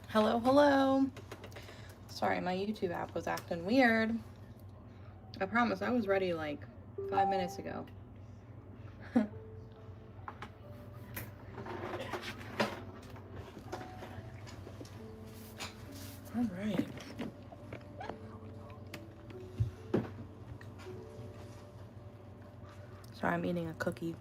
Hello, hello. Sorry, my YouTube app was acting weird. I promise I was ready like 5 minutes ago. All right. Sorry, I'm eating a cookie.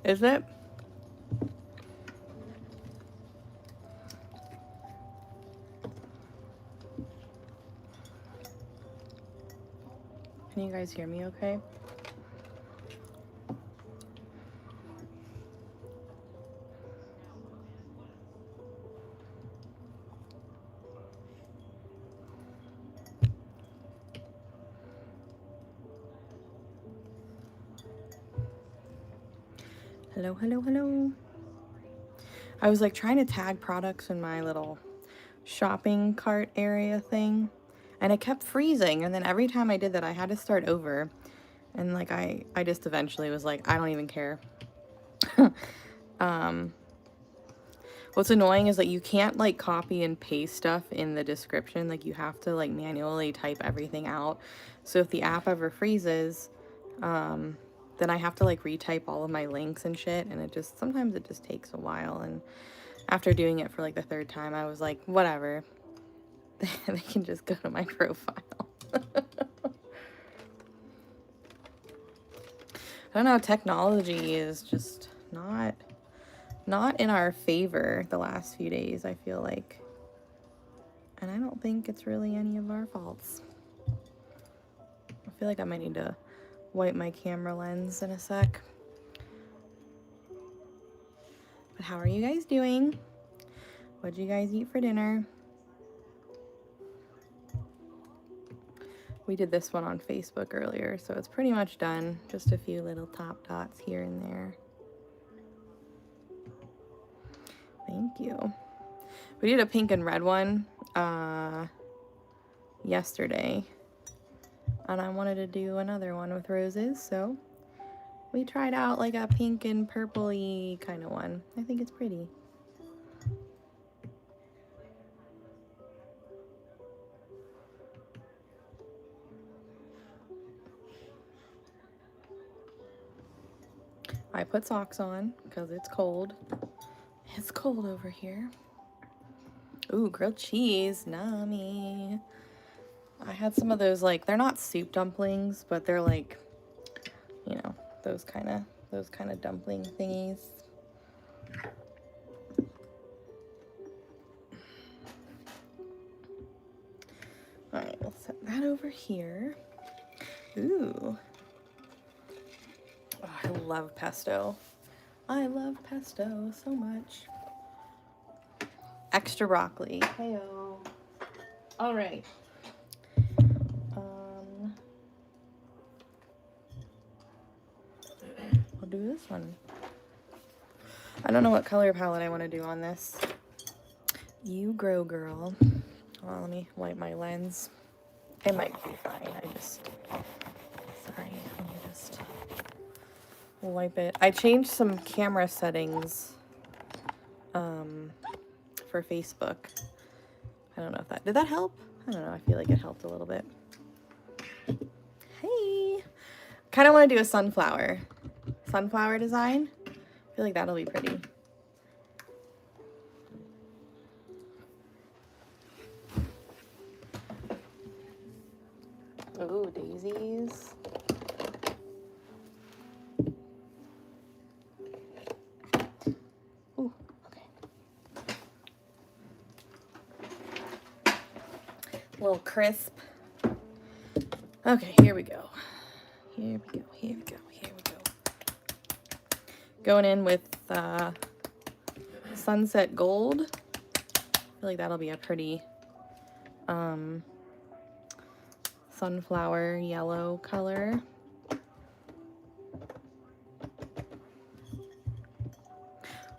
Is it? Can you guys hear me okay? Hello, hello, hello. I was like trying to tag products in my little shopping cart area thing, and it kept freezing, and then every time I did that I had to start over, and like I just eventually was like, I don't even care. What's annoying is that you can't like copy and paste stuff in the description. Like you have to like manually type everything out. So if the app ever freezes, then I have to like retype all of my links and shit, and it just sometimes it just takes a while. And after doing it for like the 3rd time, I was like, whatever. They can just go to my profile. I don't know, technology is just not in our favor the last few days, I feel like. And I don't think it's really any of our faults. I feel like I might need to wipe my camera lens in a sec. But how are you guys doing? What'd you guys eat for dinner? We did this one on Facebook earlier, so it's pretty much done. Just a few little top dots here and there. Thank you. We did a pink and red one yesterday, and I wanted to do another one with roses, so we tried out like a pink and purpley kind of one. I think it's pretty. I put socks on because it's cold. It's cold over here. Ooh, grilled cheese, nummy. I had some of those, like, they're not soup dumplings, but they're like, you know, those kind of dumpling thingies. All right, we'll set that over here. Ooh. Oh, I love pesto. I love pesto so much. Extra broccoli. Heyo. All right. I'll do this one. I don't know what color palette I want to do on this. You grow, girl. Well, let me wipe my lens. It might be fine. Sorry, let me just wipe it. I changed some camera settings for Facebook. I don't know if did that help? I don't know. I feel like it helped a little bit. Hey, kind of want to do a sunflower design. I feel like that'll be pretty. Ooh, daisies. Ooh, okay. A little crisp. Okay, here we go. Here we go, here we go, here we go. Going in with Sunset Gold. I feel like that'll be a pretty sunflower yellow color.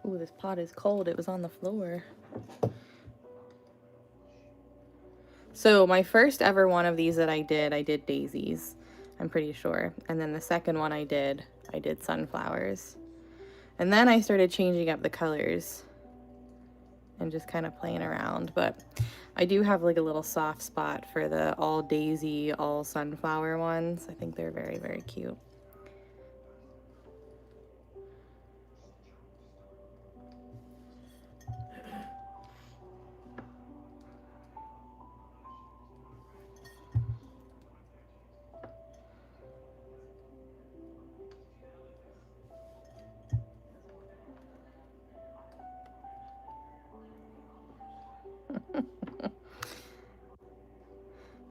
Ooh, this pot is cold. It was on the floor. So my first ever one of these that I did daisies, I'm pretty sure. And then the second one I did sunflowers. And then I started changing up the colors and just kind of playing around. But I do have like a little soft spot for the all daisy, all sunflower ones. I think they're very, very cute.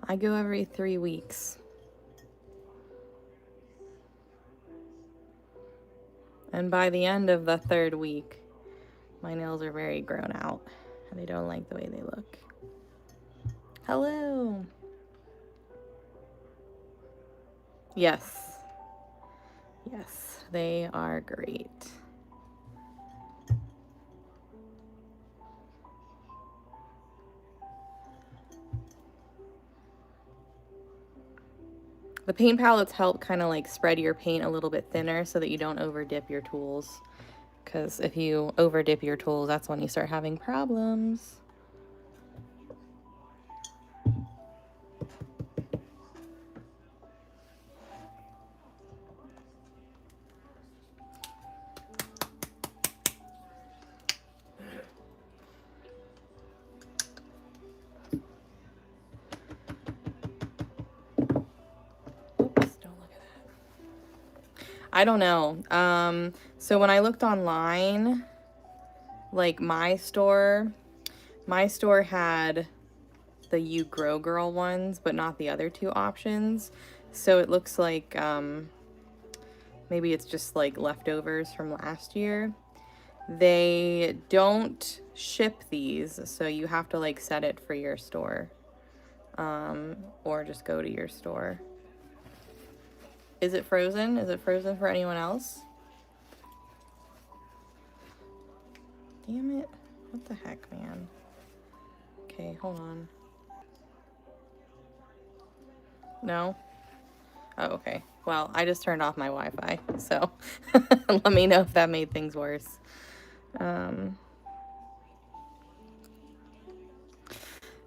I go every 3 weeks. And by the end of the 3rd week, my nails are very grown out and I don't like the way they look. Hello. Yes. Yes, they are great. The paint palettes help kind of like spread your paint a little bit thinner so that you don't over dip your tools. Because if you over dip your tools, that's when you start having problems. I don't know. So when I looked online, like my store had the You Grow Girl ones, but not the other 2 options. So it looks like maybe it's just like leftovers from last year. They don't ship these, so you have to like set it for your store, or just go to your store. Is it frozen? Is it frozen for anyone else? Damn it. What the heck, man? Okay, hold on. No? Oh, okay. Well, I just turned off my Wi-Fi, so let me know if that made things worse.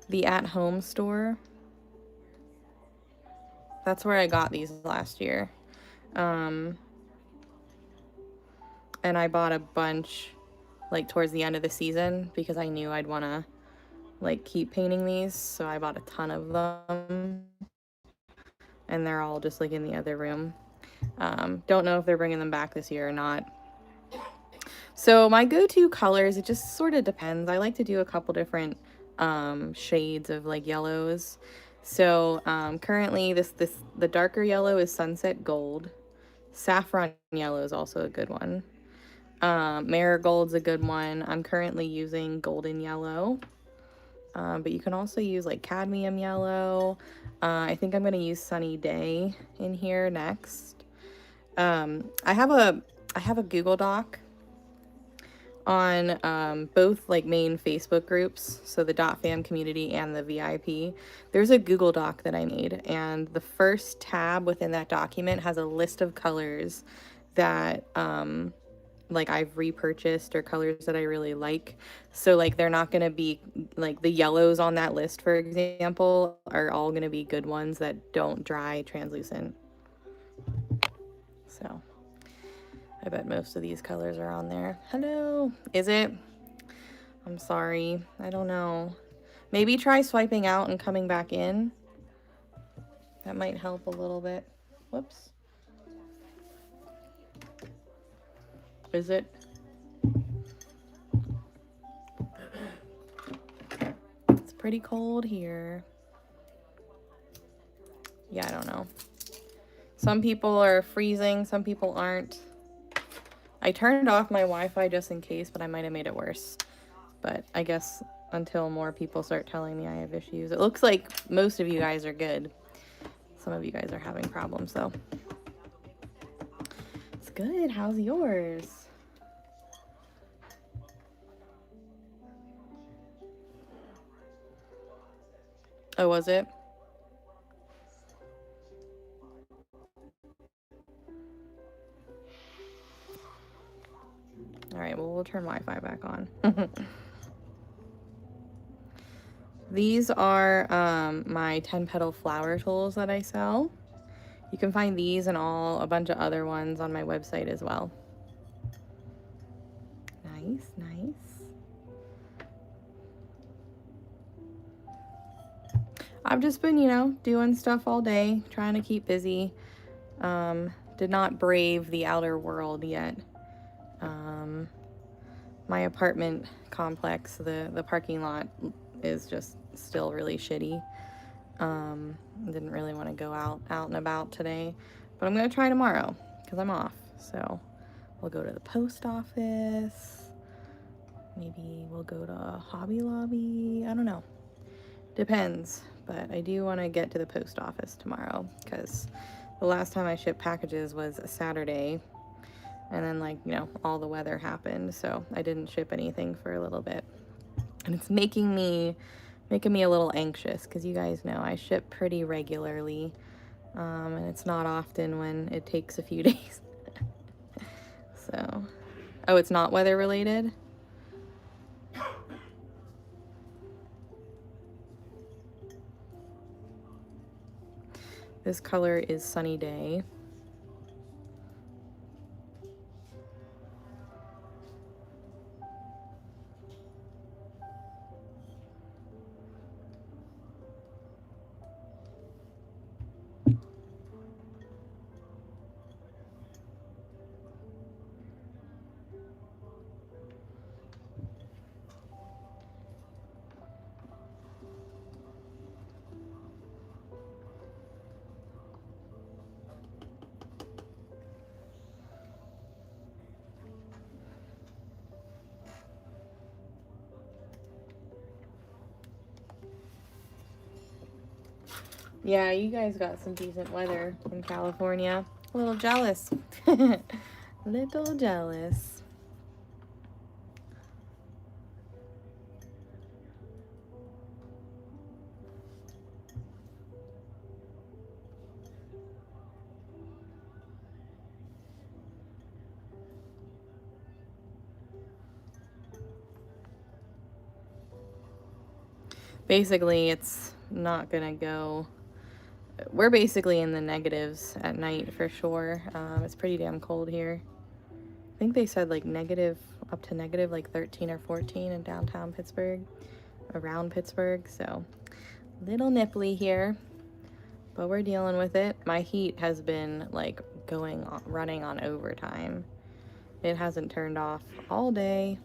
The at-home store. That's where I got these last year. And I bought a bunch like towards the end of the season because I knew I'd want to like keep painting these, so I bought a ton of them. And they're all just like in the other room. Don't know if they're bringing them back this year or not. So my go-to colors, it just sort of depends. I like to do a couple different shades of like yellows. So currently the darker yellow is Sunset Gold. Saffron yellow is also a good one. Marigold's a good one. I'm currently using golden yellow. But you can also use like cadmium yellow. I think I'm going to use Sunny Day in here next. I have a Google Doc on both like main Facebook groups, so the .fam community and the VIP. There's a Google Doc that I made, and the first tab within that document has a list of colors that like I've repurchased or colors that I really like. So like they're not going to be like the yellows on that list, for example, are all going to be good ones that don't dry translucent. So I bet most of these colors are on there. Hello. Is it? I'm sorry. I don't know. Maybe try swiping out and coming back in. That might help a little bit. Whoops. Is it? It's pretty cold here. Yeah, I don't know. Some people are freezing, some people aren't. I turned off my Wi-Fi just in case, but I might have made it worse. But I guess until more people start telling me I have issues. It looks like most of you guys are good. Some of you guys are having problems, though. It's good. How's yours? Oh, was it? All right, well, we'll turn Wi-Fi back on. These are my 10-petal flower tools that I sell. You can find these and a bunch of other ones on my website as well. Nice, nice. I've just been, you know, doing stuff all day, trying to keep busy. Did not brave the outer world yet. My apartment complex, the parking lot is just still really shitty. Didn't really want to go out and about today, but I'm gonna try tomorrow because I'm off. So we'll go to the post office. Maybe we'll go to Hobby Lobby. I don't know. Depends, but I do want to get to the post office tomorrow because the last time I shipped packages was a Saturday, and then, like, you know, all the weather happened, so I didn't ship anything for a little bit. And it's making me a little anxious because you guys know I ship pretty regularly, and it's not often when it takes a few days. So, oh, it's not weather related? This color is Sunny Day. Yeah, you guys got some decent weather in California. A little jealous. Little jealous. Basically, it's not gonna go. We're basically in the negatives at night for sure. It's pretty damn cold here. I think they said like negative, up to negative like 13 or 14 in downtown Pittsburgh, around Pittsburgh. So little nipply here, but we're dealing with it. My heat has been like running on overtime. It hasn't turned off all day.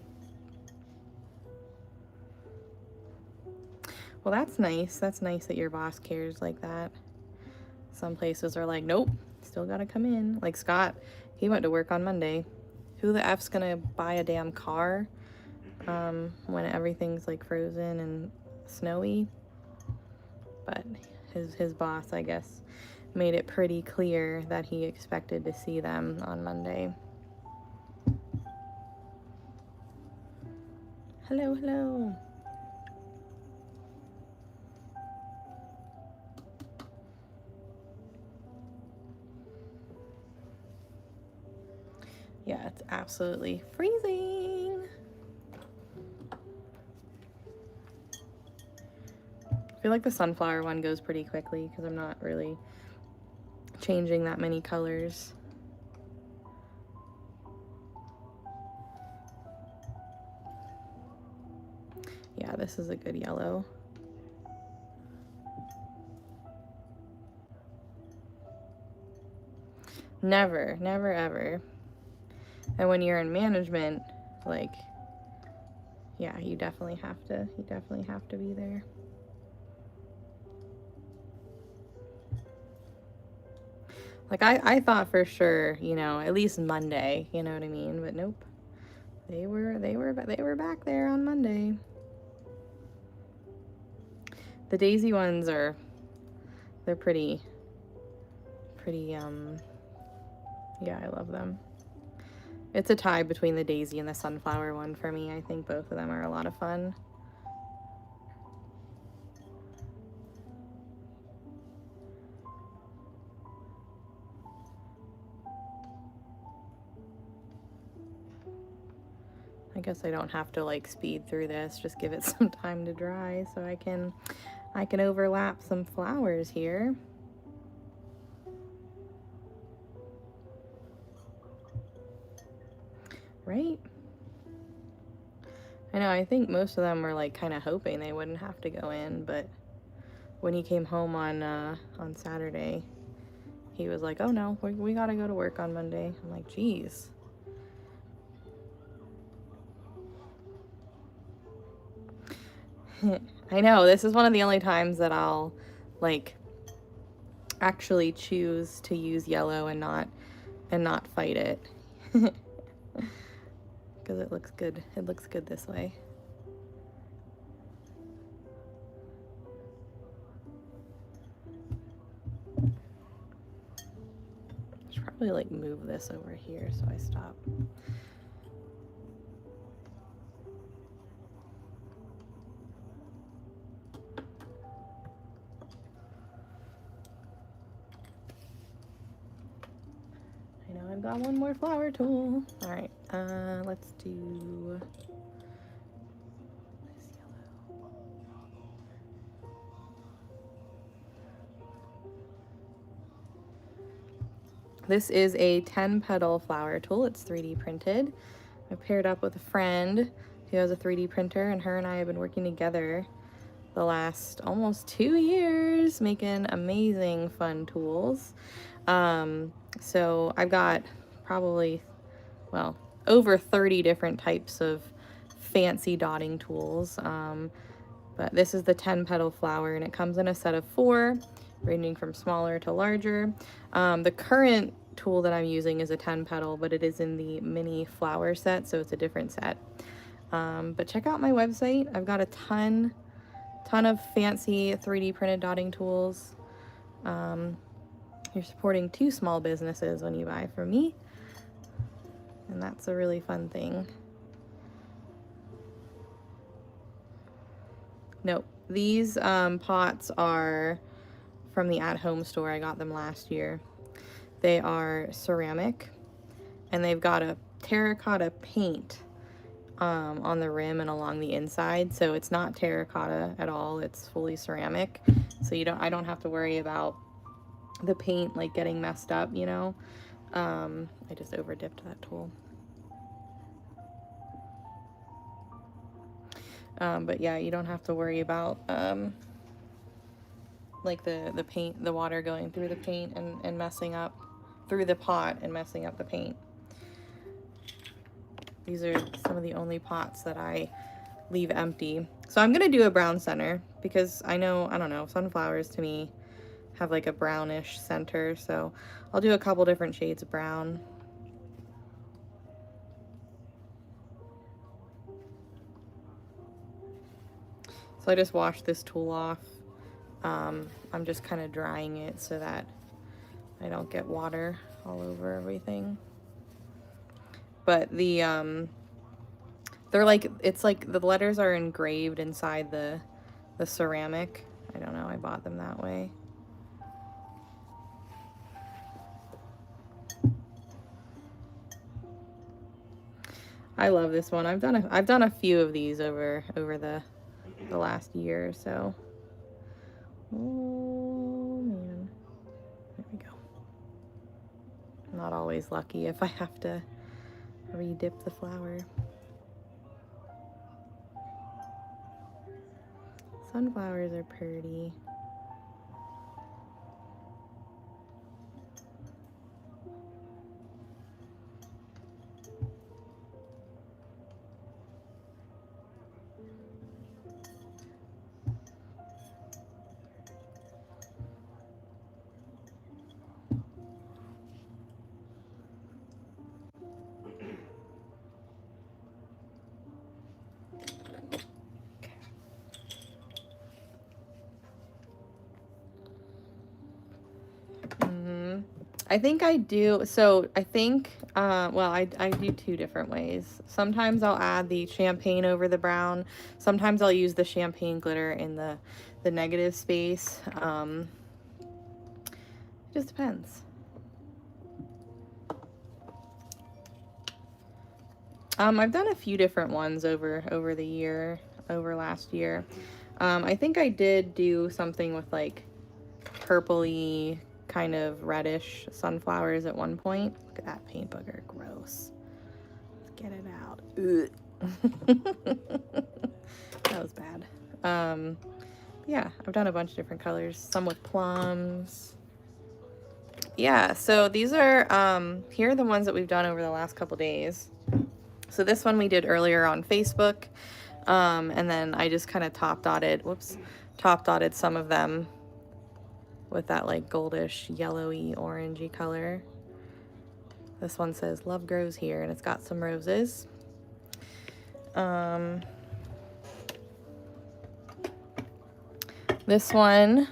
Well, that's nice. That's nice that your boss cares like that. Some places are like, nope, still gotta come in. Like Scott, he went to work on Monday. Who the F's gonna buy a damn car when everything's like frozen and snowy? But his boss, I guess, made it pretty clear that he expected to see them on Monday. Hello, hello. Yeah, it's absolutely freezing. I feel like the sunflower one goes pretty quickly because I'm not really changing that many colors. Yeah, this is a good yellow. Never, never, ever. And when you're in management, like, yeah, you definitely have to be there. Like, I thought for sure, you know, at least Monday, you know what I mean? But nope. They were back there on Monday. The daisy ones they're pretty, yeah, I love them. It's a tie between the daisy and the sunflower one for me. I think both of them are a lot of fun. I guess I don't have to like speed through this, just give it some time to dry so I can overlap some flowers here. Right? I know, I think most of them were like kind of hoping they wouldn't have to go in, but when he came home on Saturday, he was like, oh no, we gotta go to work on Monday. I'm like, geez. I know, this is one of the only times that I'll like actually choose to use yellow and not fight it. Because it looks good. It looks good this way. I should probably like move this over here so I stop. I know I've got one more flower tool. All right, let's do this yellow. This is a 10 petal flower tool. It's 3D printed. I paired up with a friend who has a 3D printer, and her and I have been working together the last almost 2 years making amazing fun tools. So I've got probably, well, over 30 different types of fancy dotting tools. But this is the 10 petal flower, and it comes in a set of 4, ranging from smaller to larger. The current tool that I'm using is a 10 petal, but it is in the mini flower set, so it's a different set. But check out my website. I've got a ton of fancy 3D printed dotting tools. You're supporting 2 small businesses when you buy from me, and that's a really fun thing. Nope, these pots are from the at-home store. I got them last year. They are ceramic, and they've got a terracotta paint on the rim and along the inside, so it's not terracotta at all. It's fully ceramic, so I don't have to worry about the paint like getting messed up, you know. I just over dipped that tool. But yeah, you don't have to worry about like the paint, the water going through the paint and messing up through the pot and messing up the paint. These are some of the only pots that I leave empty. So I'm gonna do a brown center because I don't know, sunflowers to me have like a brownish center, so I'll do a couple different shades of brown. So I just washed this tool off. I'm just kind of drying it so that I don't get water all over everything. But they're like, it's like the letters are engraved inside the ceramic. I don't know, I bought them that way. I love this one. I've done a few of these over the last year or so. Oh man, there we go. I'm not always lucky if I have to re-dip the flower. Sunflowers are pretty. I think I do. So I think, well, I do two different ways. Sometimes I'll add the champagne over the brown. Sometimes I'll use the champagne glitter in the negative space. It just depends. I've done a few different ones over the year, over last year. I think I did do something with like purpley, kind of reddish sunflowers at one point. Look at that paint booger, gross. Let's get it out. That was bad. Yeah, I've done a bunch of different colors, some with plums. Yeah, so these are, here are the ones that we've done over the last couple days. So this one we did earlier on Facebook, and then I just kind of top dotted some of them with that like goldish, yellowy, orangey color. This one says love grows here, and it's got some roses. This one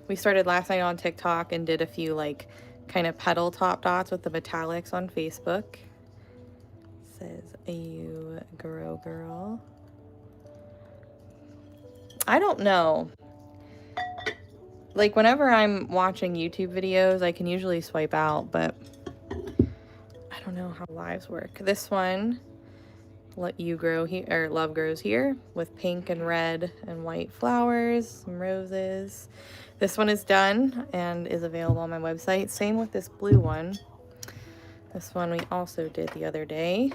we started last night on TikTok and did a few like kind of petal top dots with the metallics on Facebook. It says you grow girl. I don't know. Like whenever I'm watching YouTube videos, I can usually swipe out, but I don't know how lives work. This one, let you grow here, or love grows here, with pink and red and white flowers, some roses. This one is done and is available on my website. Same with this blue one. This one we also did the other day.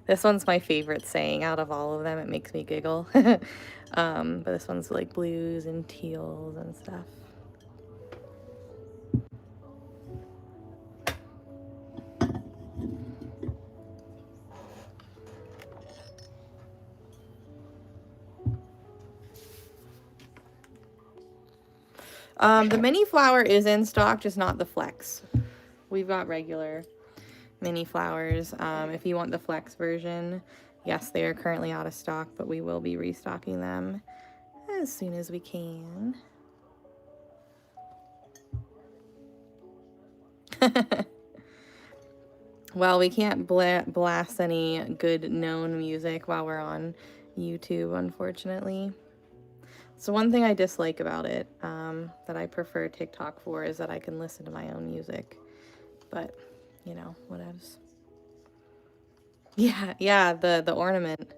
This one's my favorite saying out of all of them. It makes me giggle. But this one's like blues and teals and stuff. The mini flower is in stock, just not the flex. We've got regular mini flowers. If you want the flex version, yes, they are currently out of stock, but we will be restocking them as soon as we can. Well, we can't blast any good known music while we're on YouTube, unfortunately. So one thing I dislike about it, that I prefer TikTok for, is that I can listen to my own music. But, you know, whatevs. Yeah, the ornament.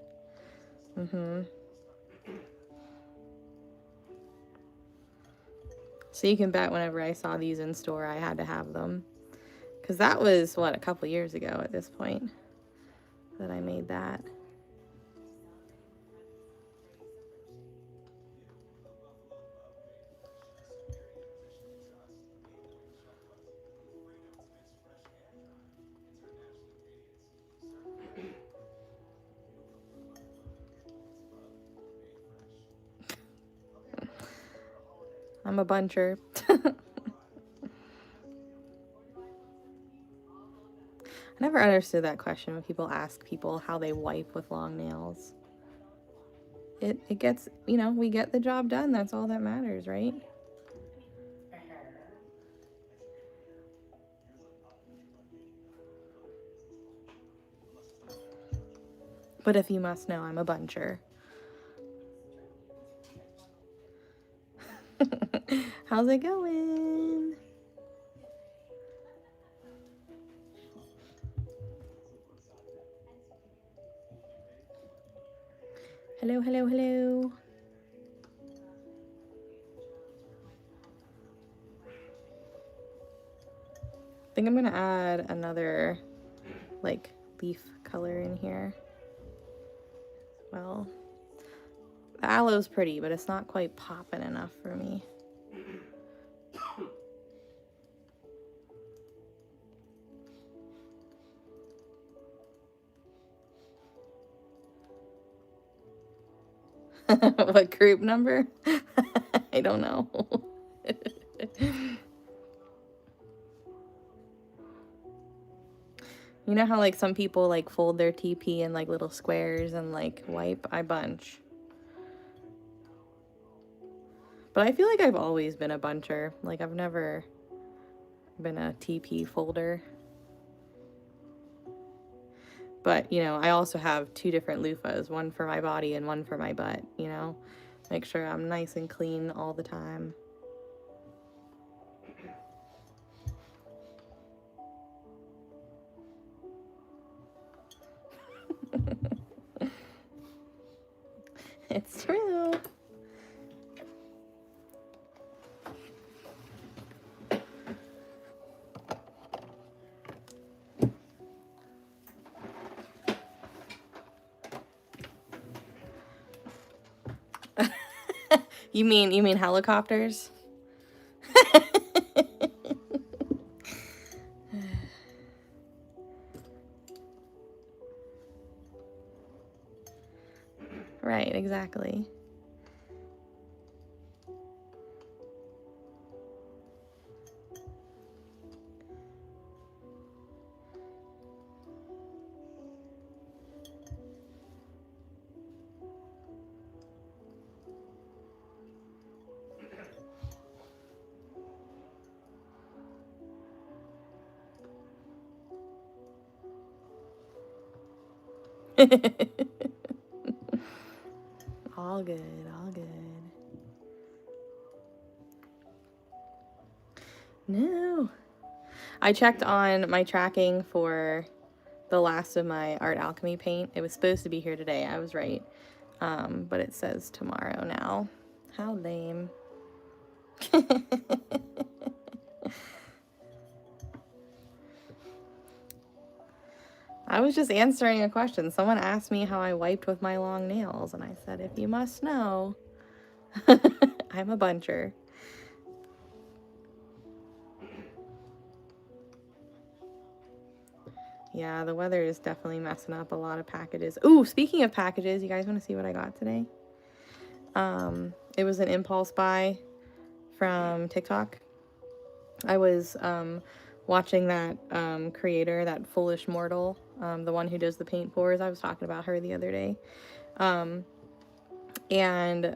So you can bet whenever I saw these in store, I had to have them. Because that was, what, a couple years ago at this point that I made that. I'm a buncher. I never understood that question when people ask people how they wipe with long nails. It gets, you know, we get the job done. That's all that matters, right? But if you must know, I'm a buncher. How's it going? Hello, hello, hello. I think I'm gonna add another like leaf color in here. Well, the aloe's pretty, but it's not quite popping enough for me. What group number? I don't know. You know how like some people like fold their TP in like little squares and like wipe? I bunch. But I feel like I've always been a buncher. Like I've never been a TP folder. But, you know, I also have 2 different loofahs, one for my body and one for my butt, you know? Make sure I'm nice and clean all the time. It's true. You mean helicopters? Right, exactly. All good, all good. No. I checked on my tracking for the last of my Art Alchemy paint. It was supposed to be here today. I was right. But it says tomorrow now. How lame. I was just answering a question. Someone asked me how I wiped with my long nails, and I said, if you must know, I'm a buncher. Yeah, the weather is definitely messing up a lot of packages. Ooh, speaking of packages, you guys want to see what I got today? It was an impulse buy from TikTok. I was watching that creator, that Foolish Mortal, the one who does the paint pours. I was talking about her the other day. And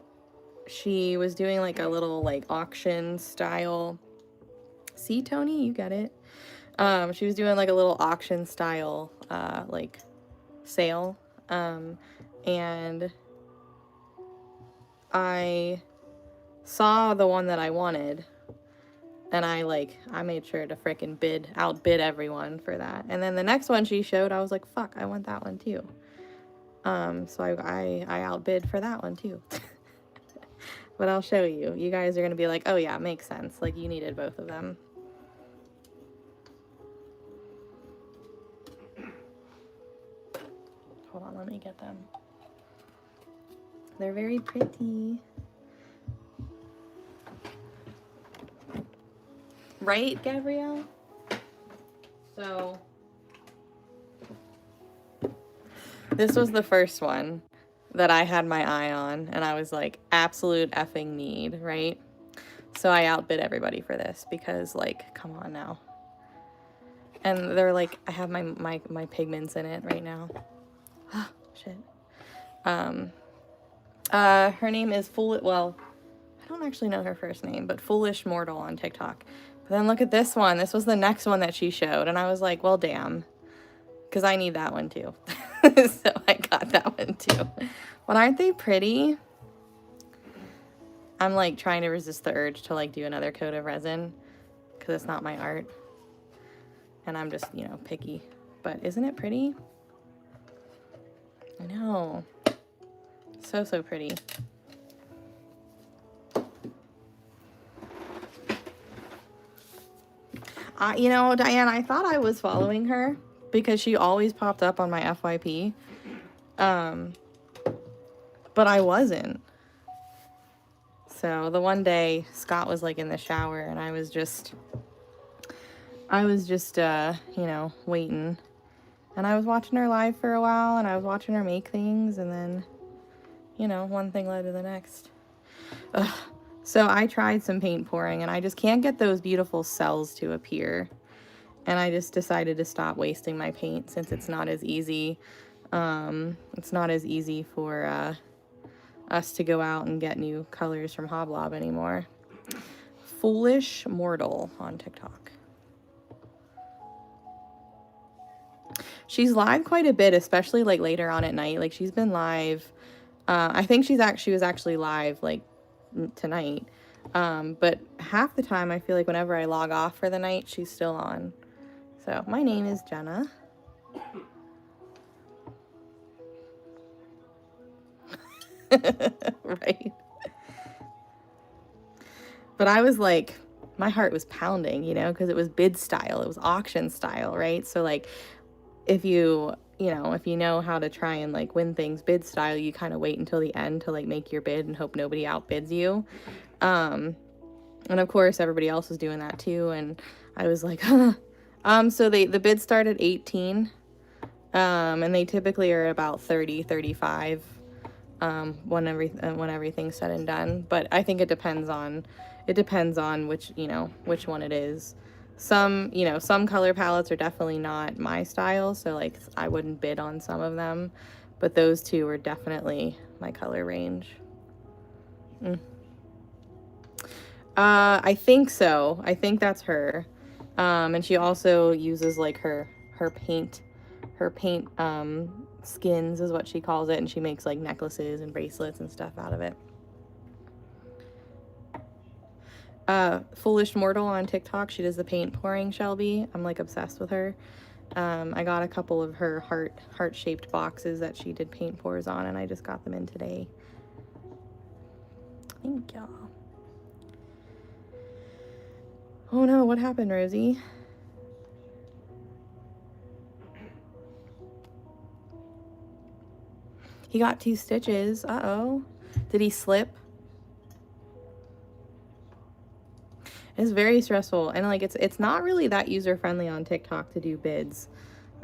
she was doing like a little like auction style. See, Tony, you get it. She was doing like a little auction style like sale. And I saw the one that I wanted, and I made sure to frickin' outbid everyone for that. And then the next one she showed, I was like, fuck, I want that one too. So I outbid for that one too. But I'll show you. You guys are gonna be like, oh yeah, makes sense. Like, you needed both of them. Hold on, let me get them. They're very pretty. Right, Gabrielle? So, this was the first one that I had my eye on, and I was like, absolute effing need, right? So I outbid everybody for this because, like, come on now. And they're like, I have my pigments in it right now. Oh, shit. Her name is well, I don't actually know her first name, but Foolish Mortal on TikTok. But then look at this one. This was the next one that she showed, and I was like, well, damn. Because I need that one too. So I got that one too. But aren't they pretty? I'm like trying to resist the urge to like do another coat of resin because it's not my art. And I'm just, you know, picky. But isn't it pretty? I know. So, so pretty. You know, Diane, I thought I was following her because she always popped up on my FYP. But I wasn't. So the one day Scott was like in the shower and I was just, you know, waiting. And I was watching her live for a while and I was watching her make things, and then, you know, one thing led to the next. Ugh. So I tried some paint pouring and I just can't get those beautiful cells to appear. And I just decided to stop wasting my paint since it's not as easy. It's not as easy for us to go out and get new colors from Hoblob anymore. Foolish Mortal on TikTok. She's live quite a bit, especially like later on at night. Like she's been live. I think she was actually live like tonight. But half the time I feel like whenever I log off for the night, she's still on. So my name is Jenna. Right. But I was like, my heart was pounding, you know, because it was bid style, it was auction style, right? So like if you know how to try and like win things bid style, you kind of wait until the end to like make your bid and hope nobody outbids you. And of course everybody else was doing that too, and I was like, huh. So the bids start at 18, and they typically are about 30, 35, when everything's said and done. But I think it depends on which one it is. Some color palettes are definitely not my style, so like I wouldn't bid on some of them, but those two are definitely my color range. I think so. I think that's her. And she also uses like her paint skins is what she calls it, and she makes like necklaces and bracelets and stuff out of it. Foolish Mortal on TikTok, she does the paint pouring, Shelby. I'm like obsessed with her. I got a couple of her heart-shaped boxes that she did paint pours on, and I just got them in today. Thank y'all. Oh no, what happened, Rosie? He got 2 stitches. Uh-oh. Did he slip? It's very stressful, and like it's not really that user-friendly on TikTok to do bids.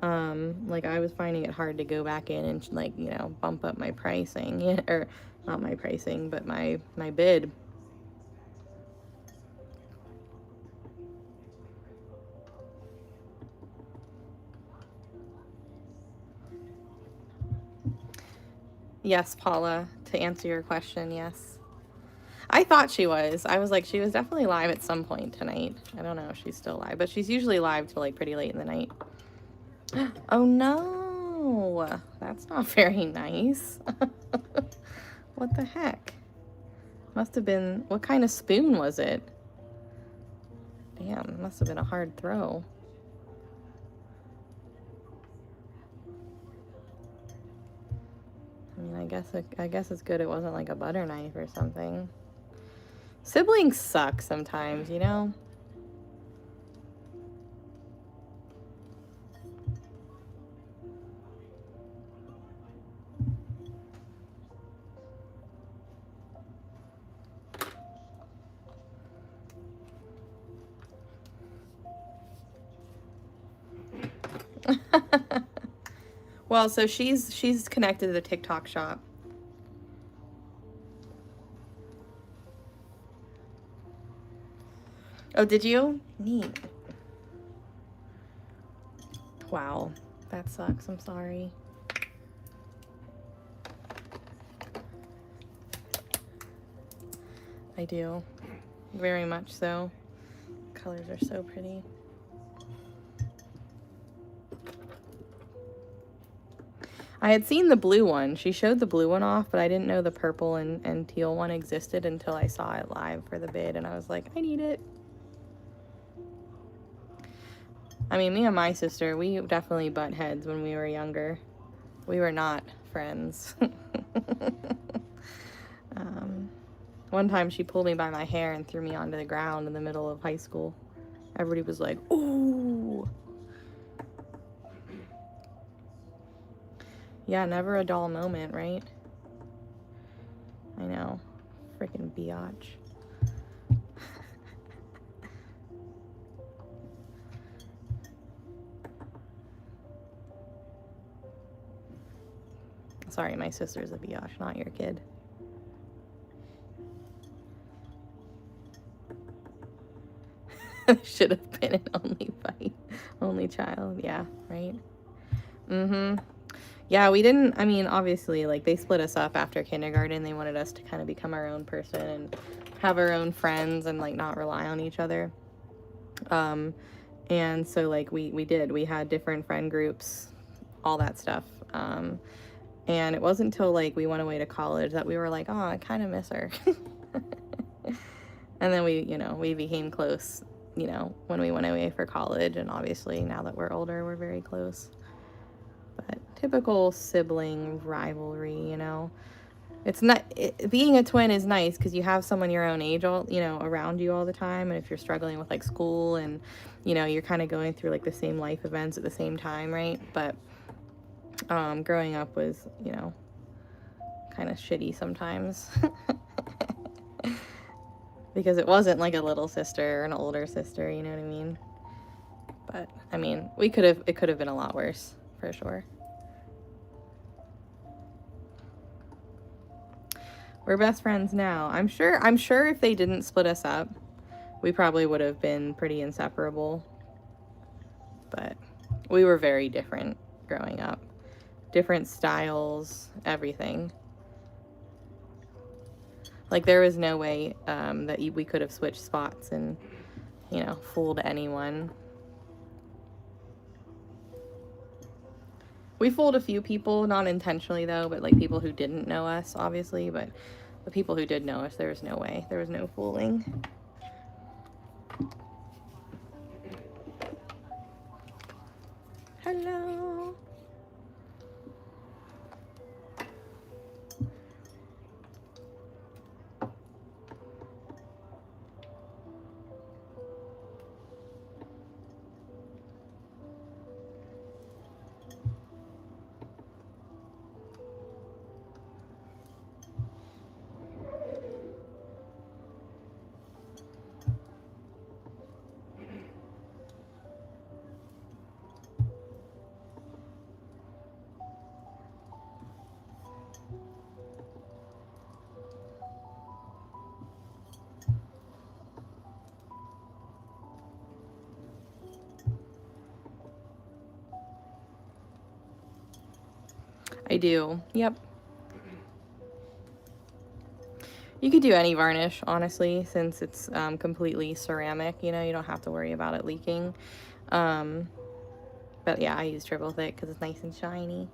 Like I was finding it hard to go back in and like, you know, bump up my pricing, or not my pricing, but my bid. Yes, Paula, to answer your question, yes. I thought she was. I was like, she was definitely live at some point tonight. I don't know if she's still live, but she's usually live till like pretty late in the night. Oh no, that's not very nice. What the heck? Must have been, what kind of spoon was it? Damn, must have been a hard throw. I mean, I guess it's good it wasn't like a butter knife or something. Siblings suck sometimes, you know? Well, so she's connected to the TikTok shop. Oh, did you? Neat. Wow, that sucks. I'm sorry. I do. Very much so. Colors are so pretty. I had seen the blue one. She showed the blue one off, but I didn't know the purple and teal one existed until I saw it live for the bid, and I was like, I need it. I mean, me and my sister, we definitely butt heads when we were younger. We were not friends. One time she pulled me by my hair and threw me onto the ground in the middle of high school. Everybody was like, ooh. Yeah, never a dull moment, right? I know. Freaking biatch. Sorry, my sister's a biatch, not your kid. Should have been an only child. Yeah, right? Yeah, we didn't, I mean, obviously, like, they split us up after kindergarten. They wanted us to kind of become our own person and have our own friends and, like, not rely on each other. And so, like, we did. We had different friend groups all that stuff. And it wasn't until like we went away to college that we were like, oh, I kind of miss her. And then we became close, when we went away for college, and obviously now that we're older, we're very close. But typical sibling rivalry, It's not, being a twin is nice because you have someone your own age around you all the time. And if you're struggling with like school and, you're kind of going through like the same life events at the same time, right? But growing up was, kind of shitty sometimes. Because it wasn't like a little sister or an older sister, you know what I mean? But, I mean, it could have been a lot worse, for sure. We're best friends now. I'm sure if they didn't split us up, we probably would have been pretty inseparable. But we were very different growing up. Different styles, everything. Like, there was no way that we could have switched spots and, fooled anyone. We fooled a few people, not intentionally though, but like people who didn't know us, obviously. But the people who did know us, there was no way. There was no fooling. Hello. I do. Yep. You could do any varnish, honestly, since it's completely ceramic. You don't have to worry about it leaking. But yeah, I use triple thick because it's nice and shiny.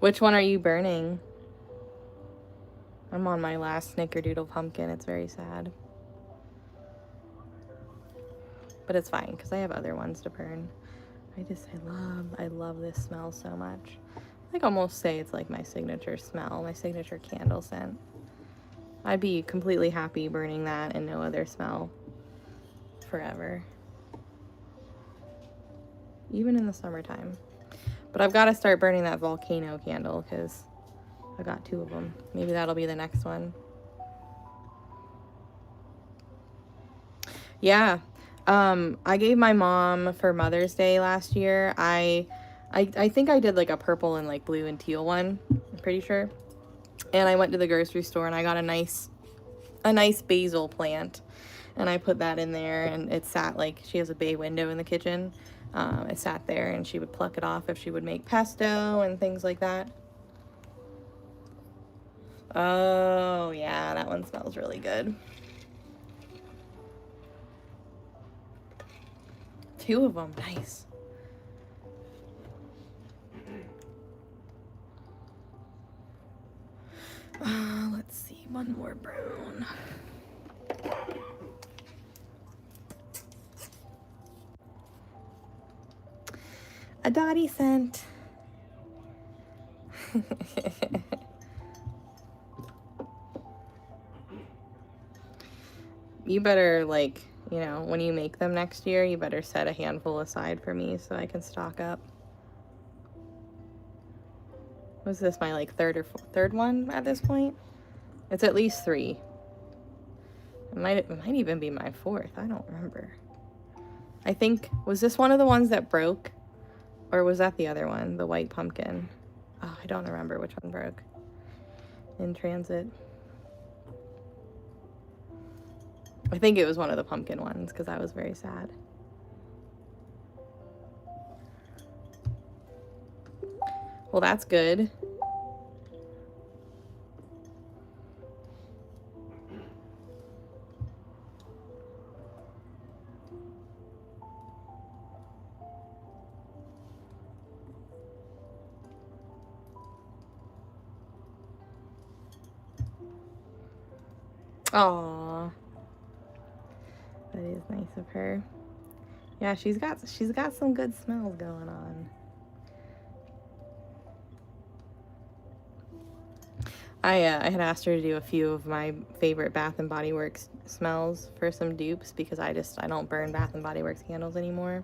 Which one are you burning? I'm on my last snickerdoodle pumpkin. It's very sad. But it's fine because I have other ones to burn. I love this smell so much. I can almost say it's like my signature smell, my signature candle scent. I'd be completely happy burning that and no other smell forever. Even in the summertime. But I've got to start burning that volcano candle because I got 2 of them. Maybe that'll be the next one. Yeah. I gave my mom for Mother's Day last year. I think I did like a purple and like blue and teal one. I'm pretty sure. And I went to the grocery store and I got a nice basil plant. And I put that in there and it sat like, she has a bay window in the kitchen. It sat there and she would pluck it off if she would make pesto and things like that. Oh, yeah, that one smells really good. 2 of them, nice. Let's see, one more brown. A Dottie scent. You better, like, when you make them next year, you better set a handful aside for me so I can stock up. Was this my, like, third one at this point? It's at least 3. It might even be my 4th. I don't remember. I think, was this one of the ones that broke? Or was that the other one, the white pumpkin? Oh, I don't remember which one broke. In transit. I think it was one of the pumpkin ones because I was very sad. Well, that's good. Aww. That is nice of her. Yeah, she's got some good smells going on. I had asked her to do a few of my favorite Bath and Body Works smells for some dupes because I don't burn Bath and Body Works candles anymore.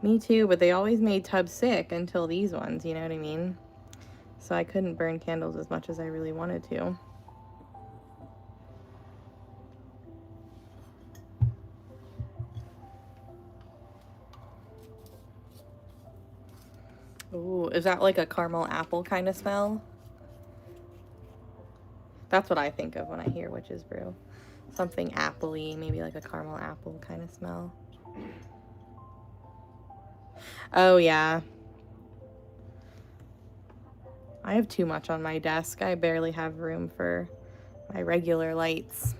Me too, but they always made Tub sick until these ones, you know what I mean? So I couldn't burn candles as much as I really wanted to. Ooh, is that like a caramel apple kind of smell? That's what I think of when I hear witch's brew. Something appley, maybe like a caramel apple kind of smell. Oh yeah. I have too much on my desk. I barely have room for my regular lights.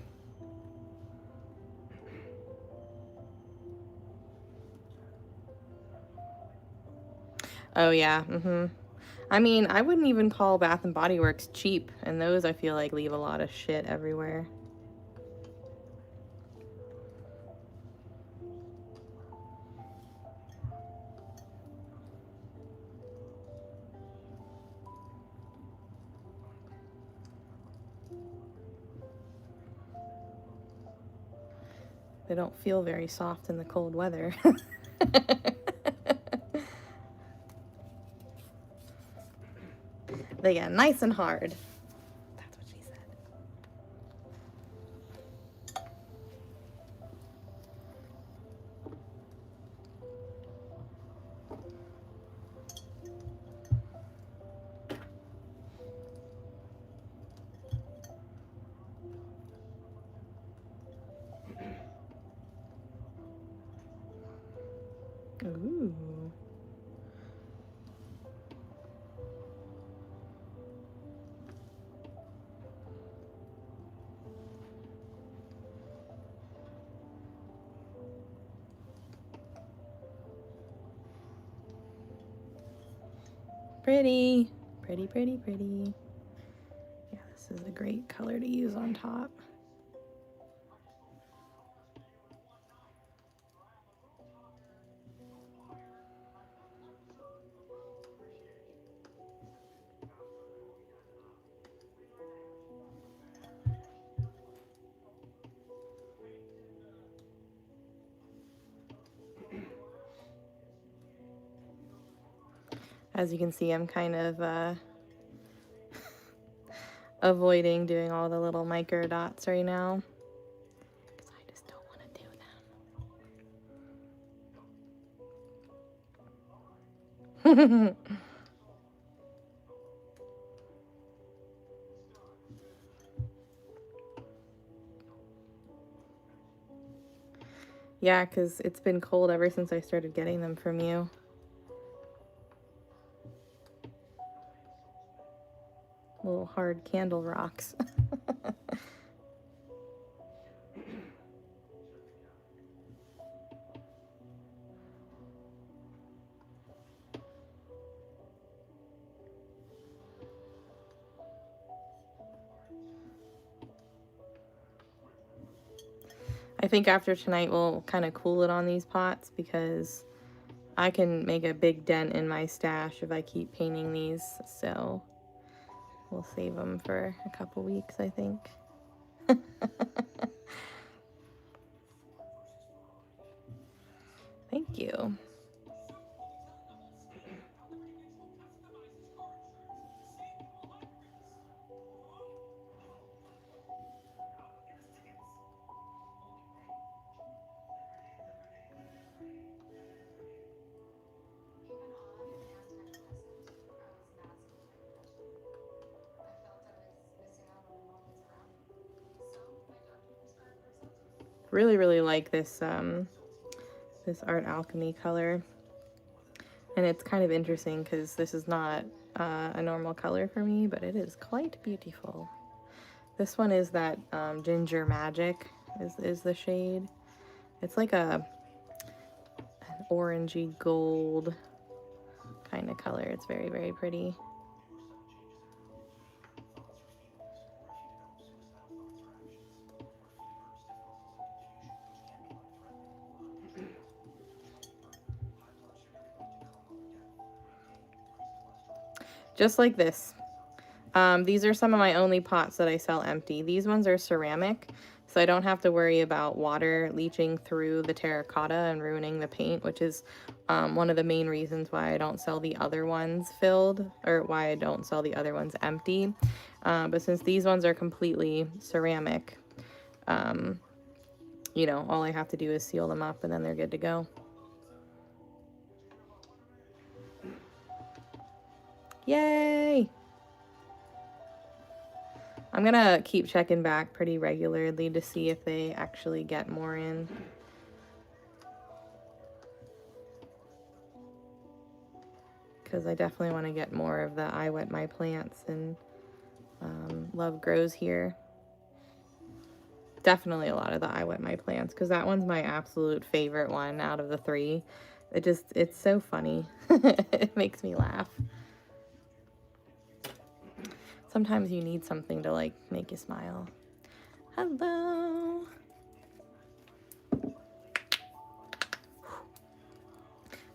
Oh yeah, I mean, I wouldn't even call Bath and Body Works cheap, and those I feel like leave a lot of shit everywhere. They don't feel very soft in the cold weather. They get nice and hard. That's what she said. Ooh. Pretty. Pretty, pretty, pretty. Yeah, this is a great color to use on top. As you can see, I'm kind of avoiding doing all the little micro dots right now because I just don't want to do them. Yeah, because it's been cold ever since I started getting them from you. Little hard candle rocks. I think after tonight we'll kind of cool it on these pots because I can make a big dent in my stash if I keep painting these, so we'll save them for a couple weeks, I think. Thank you. Really, really like this, this Art Alchemy color. And it's kind of interesting because this is not a normal color for me, but it is quite beautiful. This one is that Ginger Magic is the shade. It's like an orangey gold kind of color. It's very, very pretty. Just like this. These are some of my only pots that I sell empty. These ones are ceramic, so I don't have to worry about water leaching through the terracotta and ruining the paint, which is one of the main reasons why I don't sell the other ones filled, or why I don't sell the other ones empty. But since these ones are completely ceramic, you know, all I have to do is seal them up and then they're good to go. Yay! I'm gonna keep checking back pretty regularly to see if they actually get more in. Because I definitely want to get more of the I Wet My Plants and Love Grows Here. Definitely a lot of the I Wet My Plants, because that one's my absolute favorite one out of the three. It's so funny. It makes me laugh. Sometimes you need something to like make you smile. Hello.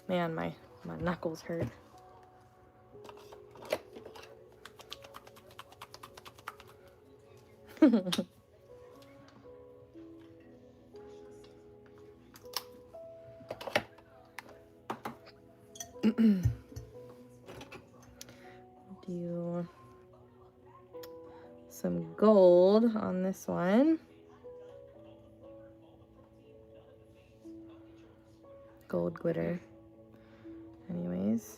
Man, my knuckles hurt. Do some gold on this one. Gold glitter. Anyways.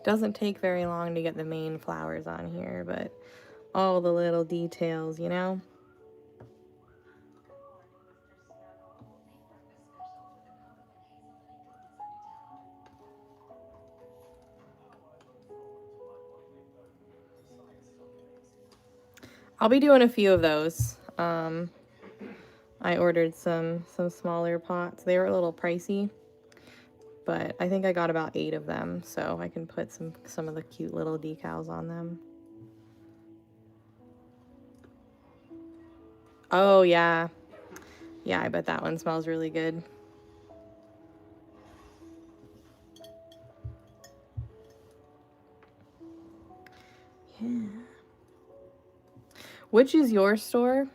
Doesn't take very long to get the main flowers on here, but all the little details, you know? I'll be doing a few of those. I ordered some smaller pots. They were a little pricey, but I think I got about 8 of them, so I can put some of the cute little decals on them. Oh, yeah. Yeah, I bet that one smells really good. Yeah. Which is your store?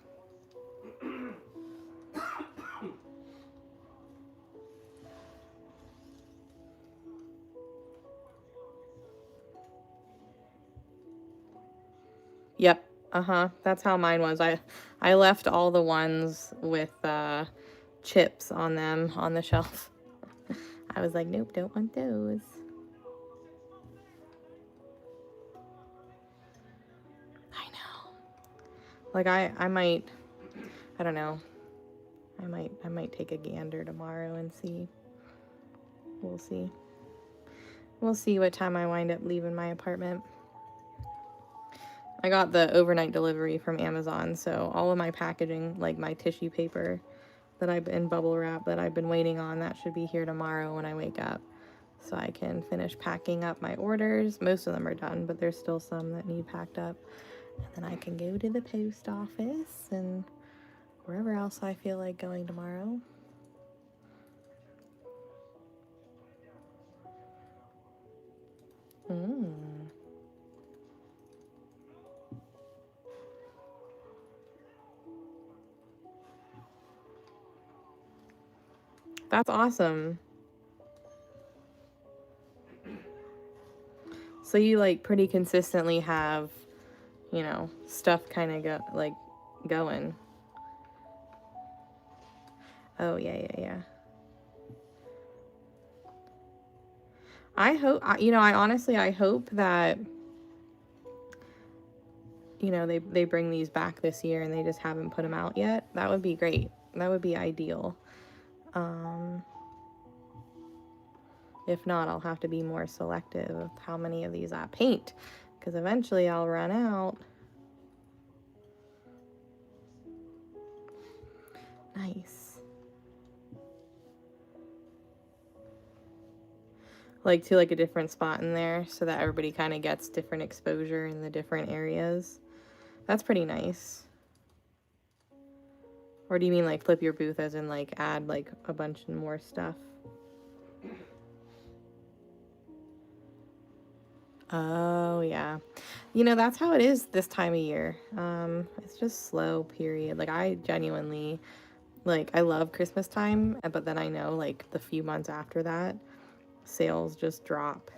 Yep. Uh-huh. That's how mine was. I left all the ones with chips on them on the shelf. I was like, nope, don't want those. I know. Like I might, I don't know. I might take a gander tomorrow and see. We'll see. We'll see what time I wind up leaving my apartment. I got the overnight delivery from Amazon, so all of my packaging, like my tissue paper that I've been bubble wrap that I've been waiting on, that should be here tomorrow when I wake up. So I can finish packing up my orders. Most of them are done, but there's still some that need packed up. And then I can go to the post office and wherever else I feel like going tomorrow. That's awesome. So you like pretty consistently have, you know, stuff kind of going. Oh, yeah. I hope, you know, I hope that, you know, they bring these back this year and they just haven't put them out yet. That would be great. That would be ideal. If not, I'll have to be more selective with how many of these I paint, because eventually I'll run out. Nice. Like to like a different spot in there so that everybody kind of gets different exposure in the different areas. That's pretty nice. Or do you mean like flip your booth as in like add like a bunch more stuff? Oh, yeah. You know, that's how it is this time of year. It's just slow, period. Like, I genuinely, like, I love Christmas time, but then I know, like, the few months after that, sales just drop.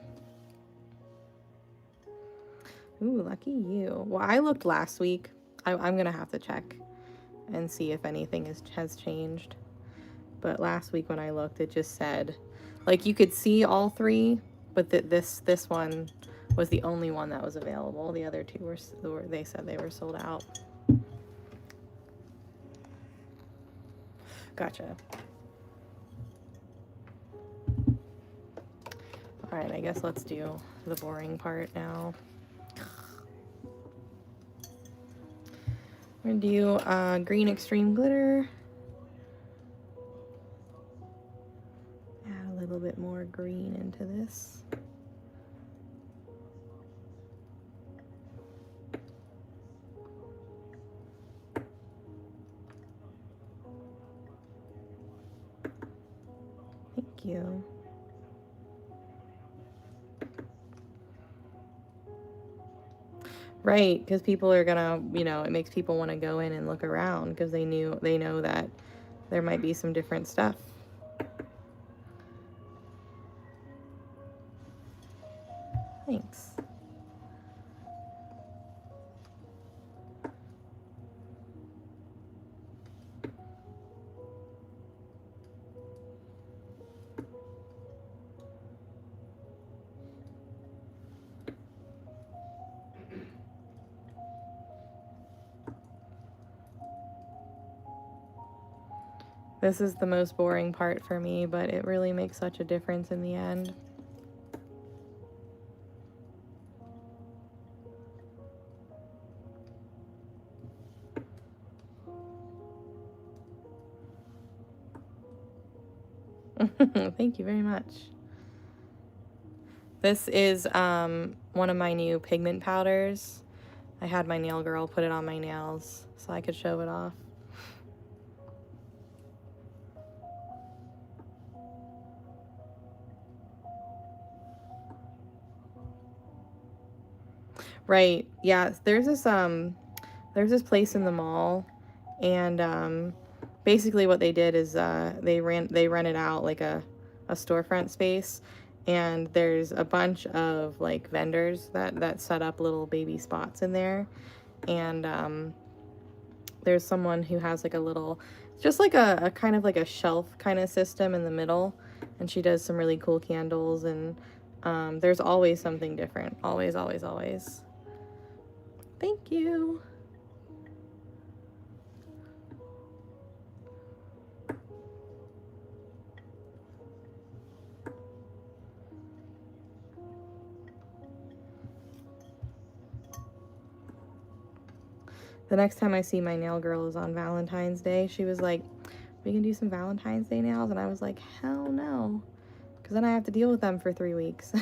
Ooh, lucky you. Well, I looked last week. I'm gonna have to check and see if anything has changed. But last week when I looked, it just said, like, you could see all three, but this one was the only one that was available. The other two they said they were sold out. Gotcha. All right, I guess let's do the boring part now. We're gonna do green extreme glitter. Add a little bit more green into this. Thank you. Right, because people are gonna, you know, it makes people want to go in and look around because they know that there might be some different stuff. Thanks. This is the most boring part for me, but it really makes such a difference in the end. Thank you very much. This is one of my new pigment powders. I had my nail girl put it on my nails so I could show it off. Right. Yeah, there's this place in the mall, and basically what they did is they rented out like a storefront space, and there's a bunch of like vendors that set up little baby spots in there, and there's someone who has like a little, just like a kind of like a shelf kind of system in the middle, and she does some really cool candles, and there's always something different. Always, always, always. Thank you. The next time I see my nail girl is on Valentine's Day. She was like, we can do some Valentine's Day nails? And I was like, hell no. Because then I have to deal with them for 3 weeks.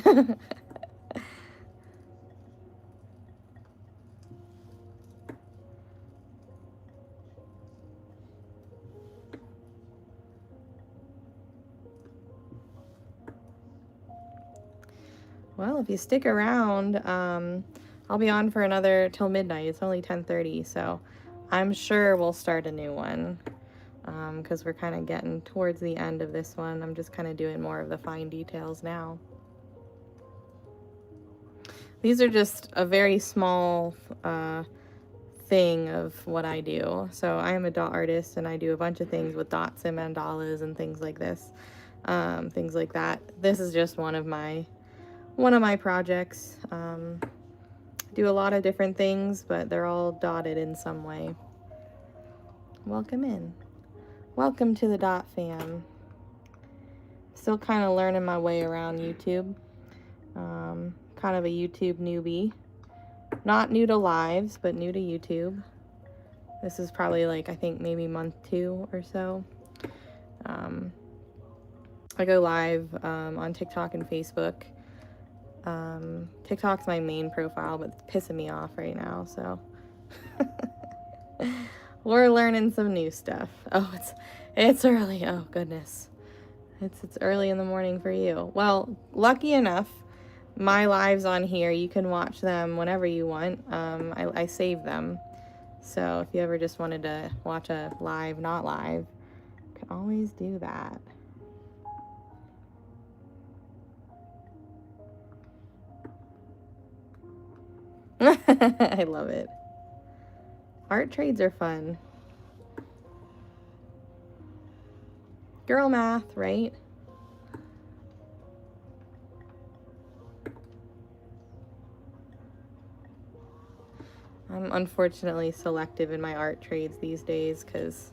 Well, if you stick around, I'll be on for another till midnight. It's only 10:30, so I'm sure we'll start a new one. because we're kind of getting towards the end of this one. I'm just kind of doing more of the fine details now. These are just a very small thing of what I do. So I am a dot artist, and I do a bunch of things with dots and mandalas and things like this, things like that. This is just one of my projects. Do a lot of different things, but they're all dotted in some way. Welcome in. Welcome to the Dot Fam. Still kind of learning my way around YouTube. Kind of a YouTube newbie. Not new to lives, but new to YouTube. This is probably like, I think maybe month 2 or so. I go live on TikTok and Facebook. TikTok's my main profile, but it's pissing me off right now, so we're learning some new stuff. Oh, it's early. Oh goodness, it's early in the morning for you. Well, lucky enough, my lives on here, you can watch them whenever you want. I save them, so if you ever just wanted to watch a live, not live, you can always do that. I love it. Art trades are fun. Girl math, right? I'm unfortunately selective in my art trades these days because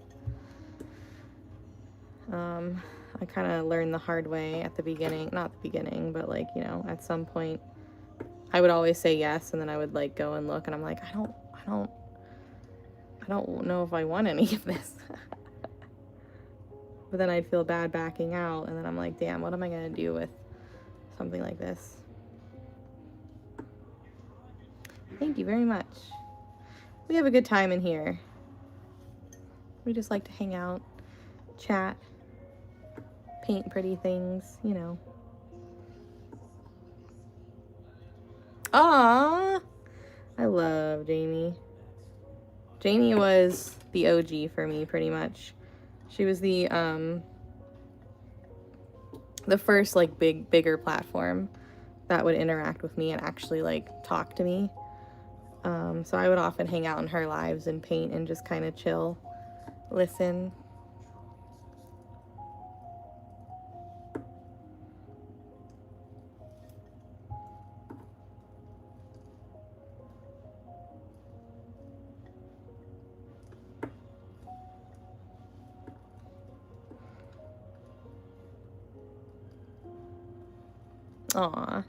I kind of learned the hard way at the beginning. Not the beginning, but like, you know, at some point I would always say yes, and then I would like go and look, and I'm like, I don't know if I want any of this. But then I'd feel bad backing out, and then I'm like, damn, what am I gonna do with something like this? Thank you very much. We have a good time in here. We just like to hang out, chat, paint pretty things, you know. Aww! I love Jamie. Jamie was the OG for me, pretty much. She was the first, like, bigger platform that would interact with me and actually, like, talk to me. So I would often hang out in her lives and paint and just kind of chill, listen. Aw.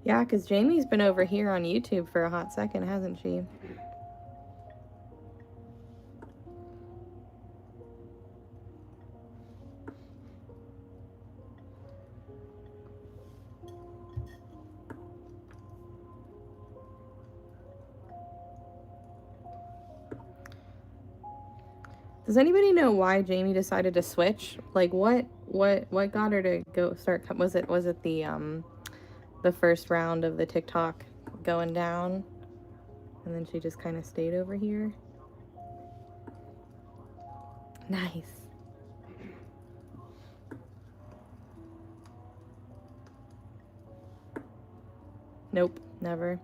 Yeah, because Jamie's been over here on YouTube for a hot second, hasn't she? Does anybody know why Jamie decided to switch? Like, what got her to go start? Was it the first round of the TikTok going down, and then she just kind of stayed over here? Nice. Nope, never.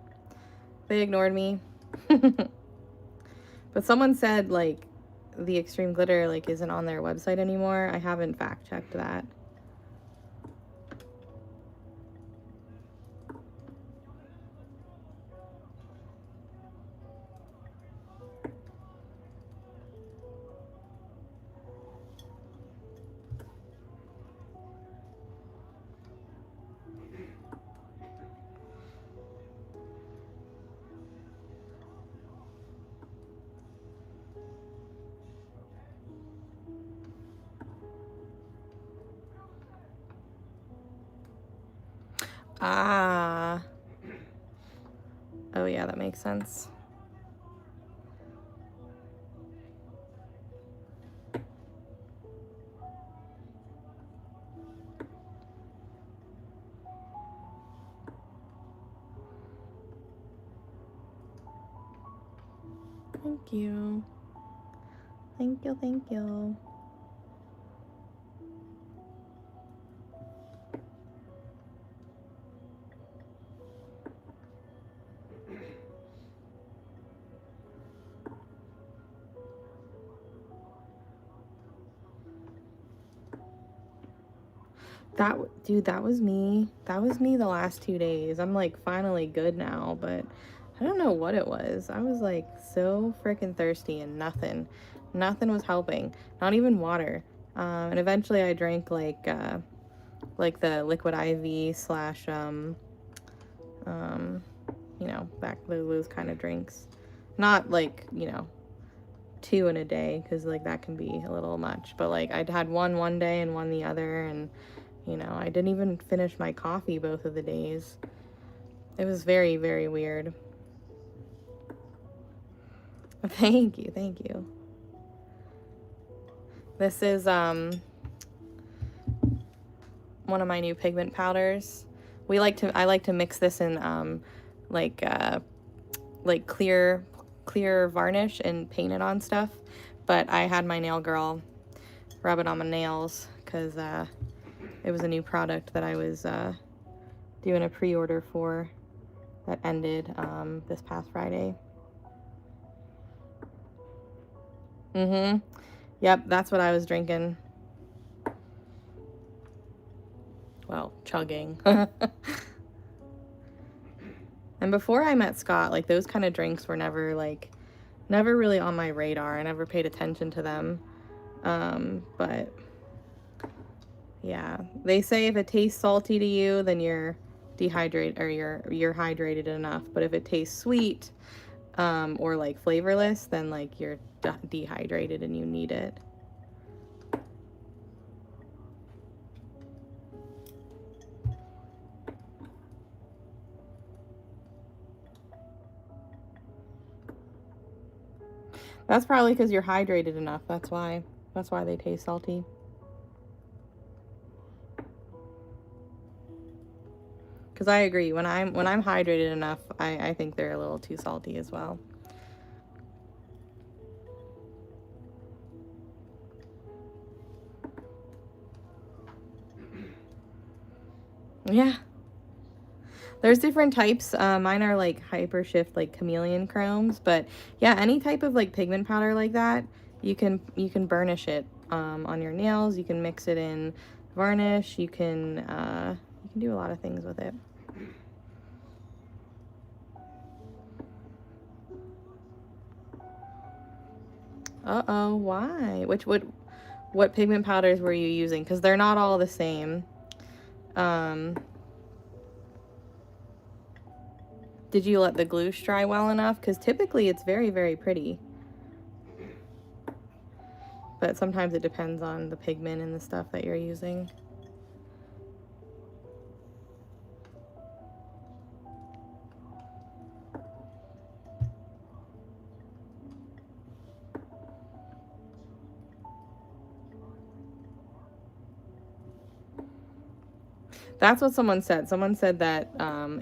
They ignored me. But someone said, like, the extreme glitter, like, isn't on their website anymore. I haven't fact checked that. Ah. Oh, yeah, that makes sense. Thank you. Thank you, thank you. Dude, that was me. That was me the last 2 days. I'm like finally good now, but I don't know what it was. I was like so freaking thirsty and nothing was helping. Not even water. And eventually I drank like the liquid IV slash you know, back those kind of drinks. Not like, you know, 2 in a day, because like that can be a little much, but like I'd had one day and one the other, and you know, I didn't even finish my coffee both of the days. It was very, very weird. Thank you, thank you. This is one of my new pigment powders. I like to mix this in like clear varnish and paint it on stuff. But I had my nail girl rub it on my nails because it was a new product that I was doing a pre-order for that ended this past Friday. Yep, that's what I was drinking. Well, chugging. And before I met Scott, like those kind of drinks were never really on my radar. I never paid attention to them. But yeah, they say if it tastes salty to you, then you're dehydrated, or you're hydrated enough. But if it tastes sweet, or like flavorless, then like you're dehydrated and you need it. That's probably because you're hydrated enough. That's why they taste salty. Because I agree, when I'm hydrated enough, I think they're a little too salty as well. Yeah. There's different types. Mine are like hyper shift, like chameleon chromes, but yeah, any type of like pigment powder like that, you can burnish it on your nails. You can mix it in varnish. You can do a lot of things with it. Uh-oh, why? What pigment powders were you using? Because they're not all the same. Did you let the glue dry well enough? Because typically it's very, very pretty. But sometimes it depends on the pigment and the stuff that you're using. That's what someone said. Someone said that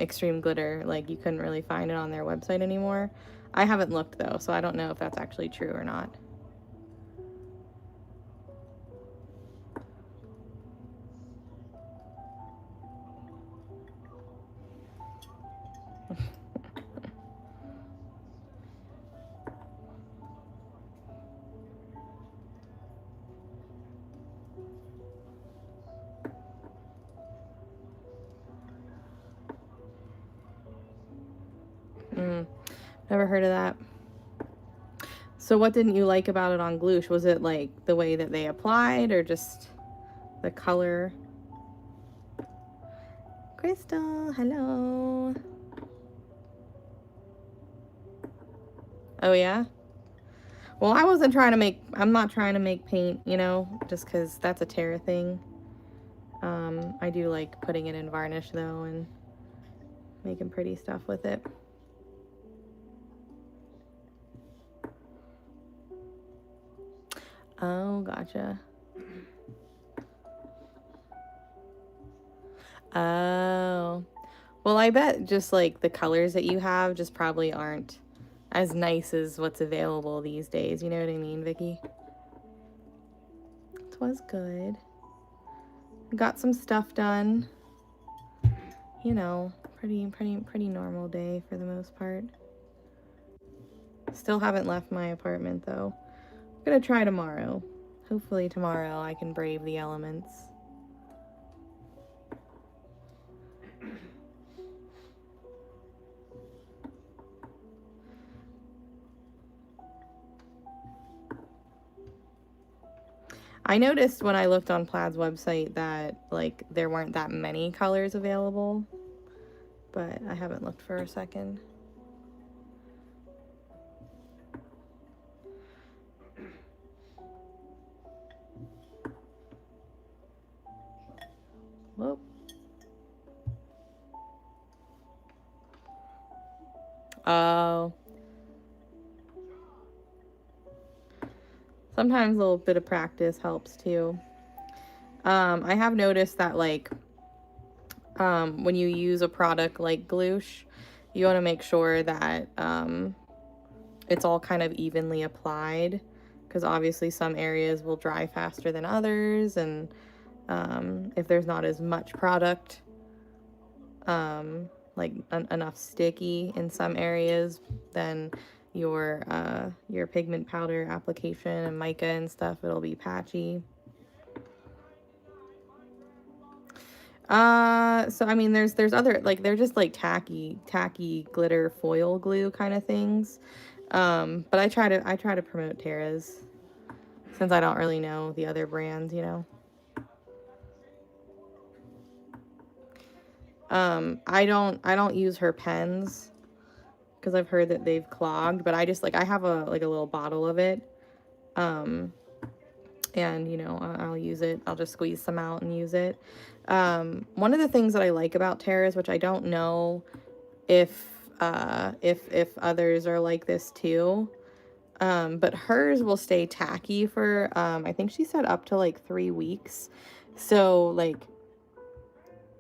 extreme glitter, like you couldn't really find it on their website anymore. I haven't looked though, so I don't know if that's actually true or not. Never heard of that. So what didn't you like about it on Gloosh? Was it like the way that they applied, or just the color? Crystal, hello. Oh yeah? Well, I'm not trying to make paint, you know, just because that's a Terra thing. I do like putting it in varnish though and making pretty stuff with it. Oh, gotcha. Oh. Well, I bet just like the colors that you have just probably aren't as nice as what's available these days. You know what I mean, Vicky? It was good. Got some stuff done. You know, pretty normal day for the most part. Still haven't left my apartment though. I'm gonna try tomorrow. Hopefully tomorrow I can brave the elements. I noticed when I looked on Plaid's website that like there weren't that many colors available, but I haven't looked for a second. Whoop. Oh. Sometimes a little bit of practice helps too. I have noticed that like when you use a product like Gloosh, you want to make sure that it's all kind of evenly applied, because obviously some areas will dry faster than others, and if there's not as much product, like enough sticky in some areas, then your pigment powder application and mica and stuff, it'll be patchy. So I mean there's other, like, they're just like tacky glitter foil glue kind of things. But I try to promote Terra's, since I don't really know the other brands, you know. I don't use her pens because I've heard that they've clogged, but I just like, I have a little bottle of it. And you know, I'll use it. I'll just squeeze some out and use it. One of the things that I like about Terra's, which I don't know if others are like this too, but hers will stay tacky for I think she said up to like 3 weeks. So like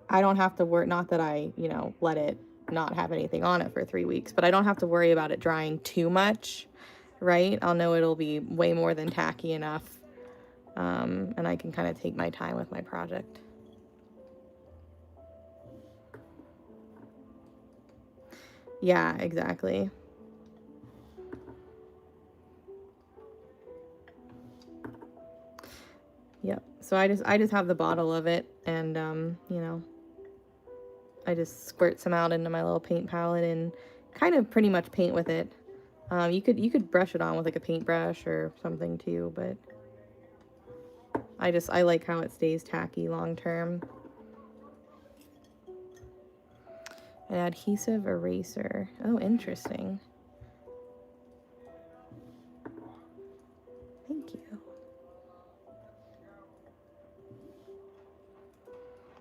I don't have to worry, not that I, you know, let it not have anything on it for 3 weeks, but I don't have to worry about it drying too much, right? I'll know it'll be way more than tacky enough. And I can kind of take my time with my project. Yeah, exactly. Yep. So I just have the bottle of it, and you know, I just squirt some out into my little paint palette and kind of pretty much paint with it. You could brush it on with like a paintbrush or something too, but I like how it stays tacky long term. An adhesive eraser. Oh, interesting. Thank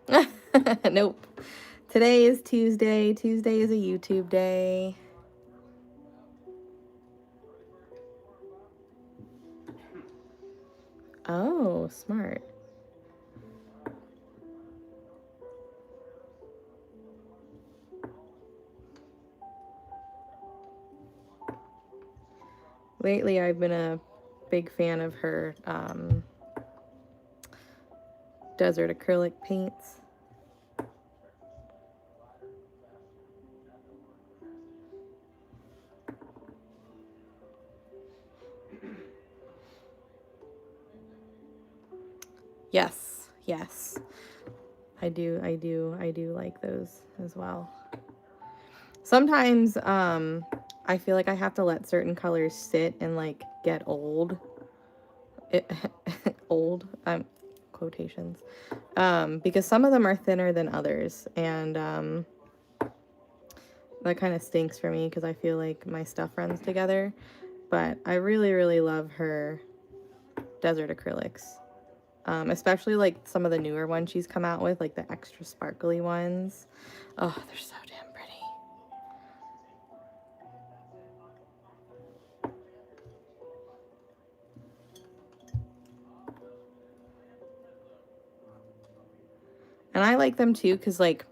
you. Nope. Today is Tuesday. Tuesday is a YouTube day. Oh, smart. Lately, I've been a big fan of her desert acrylic paints. Yes, yes. I do like those as well. Sometimes I feel like I have to let certain colors sit and like get old. Old, quotations. Because some of them are thinner than others, and that kind of stinks for me because I feel like my stuff runs together. But I really love her desert acrylics. Especially like some of the newer ones she's come out with, like the extra sparkly ones. Oh, they're so damn pretty. And I like them too because like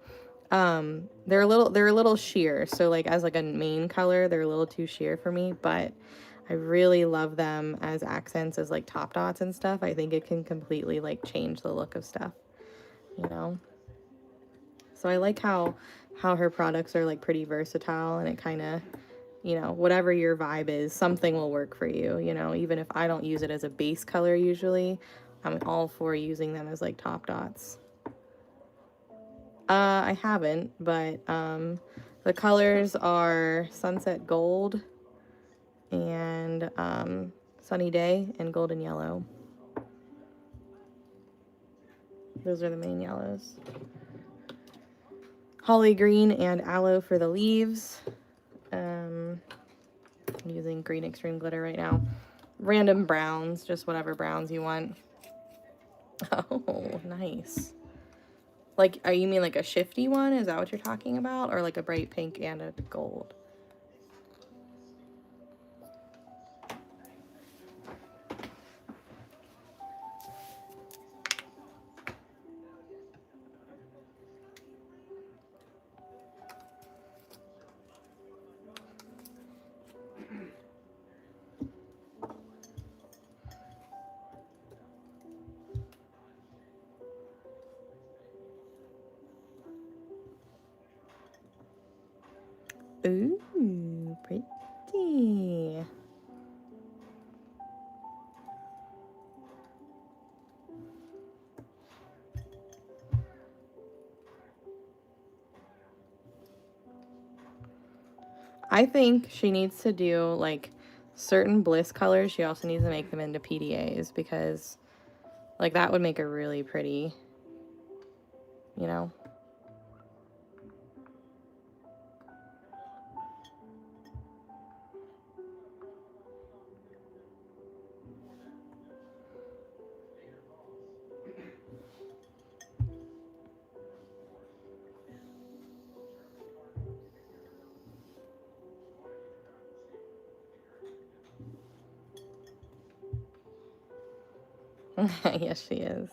They're a little sheer, so like as like a main color, they're a little too sheer for me, but I really love them as accents, as like top dots and stuff. I think it can completely like change the look of stuff, you know? So I like how her products are like pretty versatile, and it kind of, you know, whatever your vibe is, something will work for you, you know, even if I don't use it as a base color usually, I'm all for using them as like top dots. I haven't, but the colors are Sunset Gold and Sunny Day and Golden Yellow. Those are the main yellows. Holly Green and Aloe for the leaves. I'm using Green Extreme Glitter right now. Random browns, just whatever browns you want. Oh, nice. Like, you mean like a shifty one? Is that what you're talking about? Or like a bright pink and a gold? Ooh, pretty. I think she needs to do like certain bliss colors. She also needs to make them into PDAs, because like that would make her really pretty, you know? Yes, she is.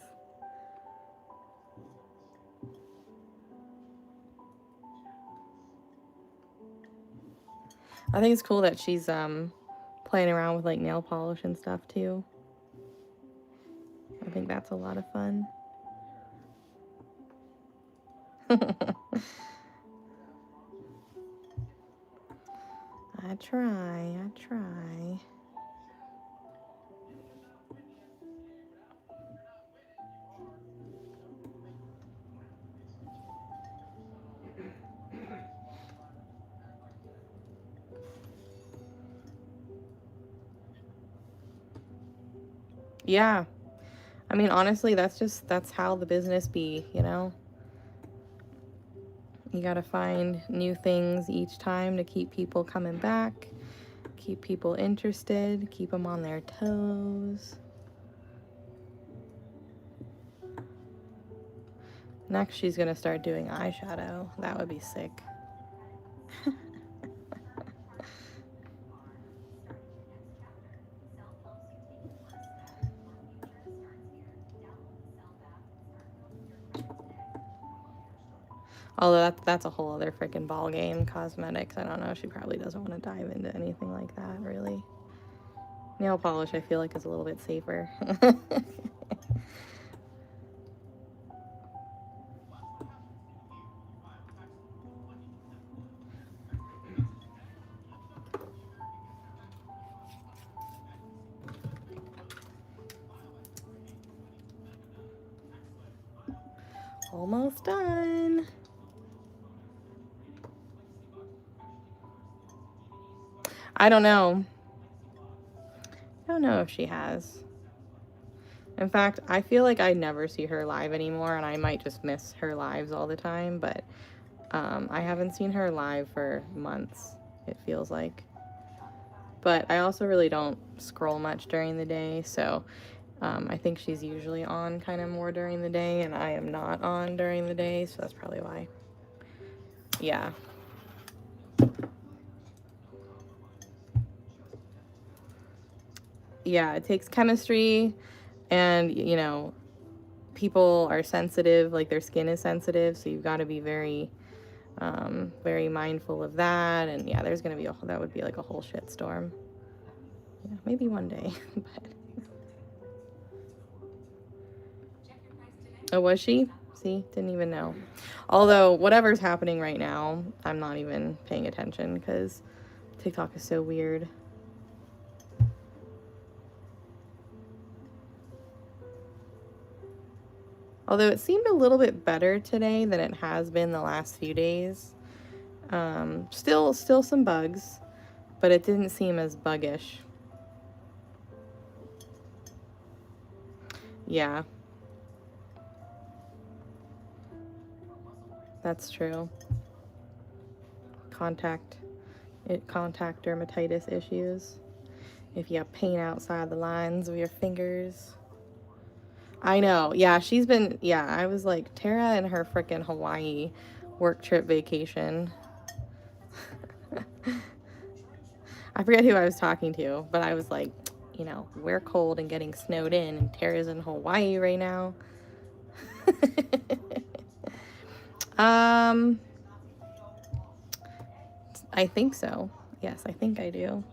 I think it's cool that she's playing around with like nail polish and stuff too. I think that's a lot of fun. I try. Yeah. I mean, honestly, that's how the business be, you know? You gotta find new things each time to keep people coming back, keep people interested, keep them on their toes. Next, she's gonna start doing eyeshadow. That would be sick. Although that's a whole other freaking ball game, cosmetics. I don't know. She probably doesn't want to dive into anything like that, really. Nail polish, I feel like, is a little bit safer. Almost done. I don't know. I don't know if she has. In fact, I feel like I never see her live anymore, and I might just miss her lives all the time, but I haven't seen her live for months, it feels like. But I also really don't scroll much during the day, so I think she's usually on kind of more during the day, and I am not on during the day, so that's probably why. Yeah. Yeah, it takes chemistry, and, you know, people are sensitive, like their skin is sensitive, so you've got to be very Very mindful of that. And yeah, there's going to be that would be like a whole shit storm. Yeah, maybe one day. But... Oh, was she? See, didn't even know. Although whatever's happening right now, I'm not even paying attention because TikTok is so weird. Although it seemed a little bit better today than it has been the last few days. Still some bugs, but it didn't seem as buggish. Yeah. That's true. Contact dermatitis issues. If you have pain outside the lines of your fingers. I know. Yeah, she's been, yeah, I was like, Tara and her frickin' Hawaii work trip vacation. I forget who I was talking to, but I was like, you know, we're cold and getting snowed in, and Tara's in Hawaii right now. I think so. Yes, I think I do.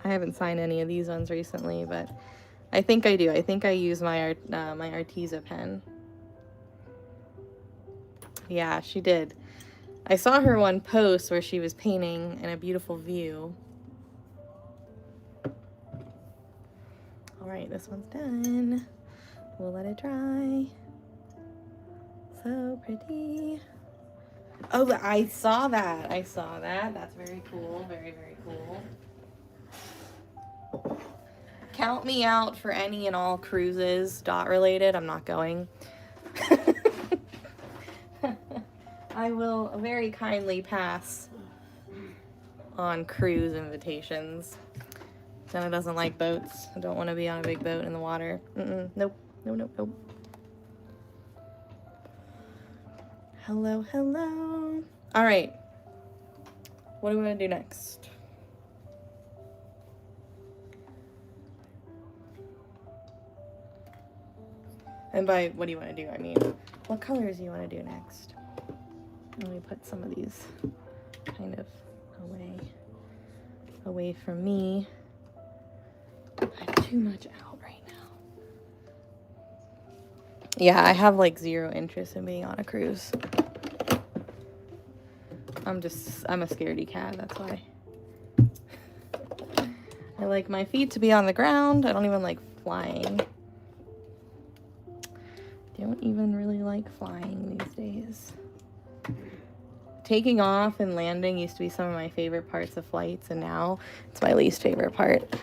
I haven't signed any of these ones recently, but I think I do. I think I use my my Arteza pen. Yeah, she did. I saw her one post where she was painting in a beautiful view. All right, this one's done. We'll let it dry. So pretty. Oh, I saw that. I saw that. That's very cool. Very, very cool. Count me out for any and all cruises, dot related. I'm not going. I will very kindly pass on cruise invitations. Jenna doesn't like boats. I don't want to be on a big boat in the water. Nope. Nope. Hello. All right. What do we want to do next? And by what do you want to do, I mean, what colors do you want to do next? Let me put some of these kind of away from me. I have too much out right now. Yeah, I have like zero interest in being on a cruise. I'm a scaredy cat, that's why. I like my feet to be on the ground. I don't even like flying. Don't even really like flying these days. Taking off and landing used to be some of my favorite parts of flights, and now it's my least favorite part.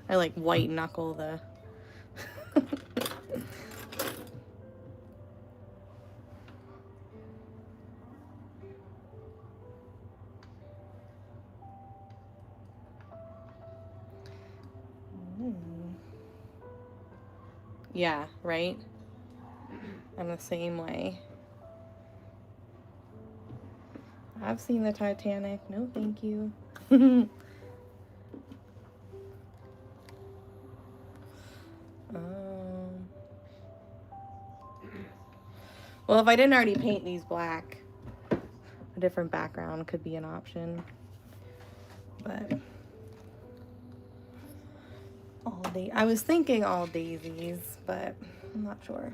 I like white knuckle the Yeah, right? I'm the same way. I've seen the Titanic. No, thank you. Well, if I didn't already paint these black, a different background could be an option. But I was thinking all daisies, but I'm not sure.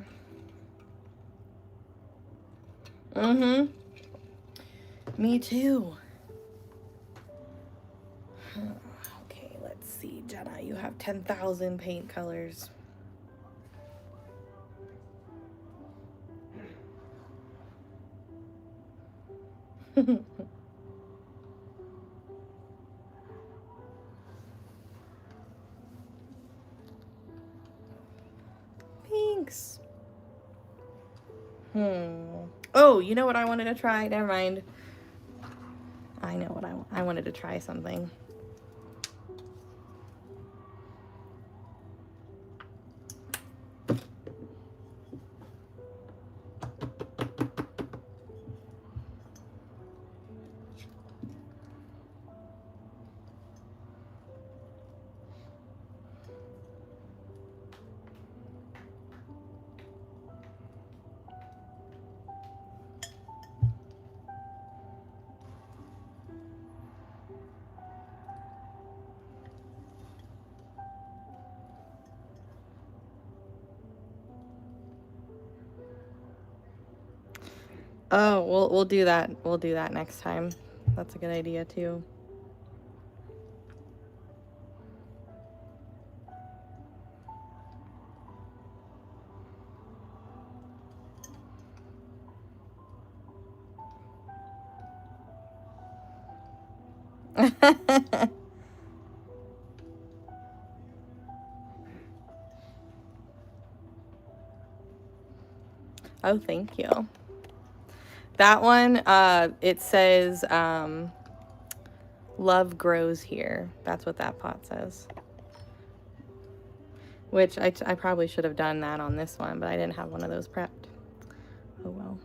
Me too. Okay, let's see, Jenna. You have 10,000 paint colors. Thanks. Oh, you know what I wanted to try? Never mind. I know what I wanted to try something. Oh, we'll do that. We'll do that next time. That's a good idea too. Oh, thank you. That one, it says, love grows here. That's what that pot says. Which I probably should have done that on this one, but I didn't have one of those prepped. Oh well.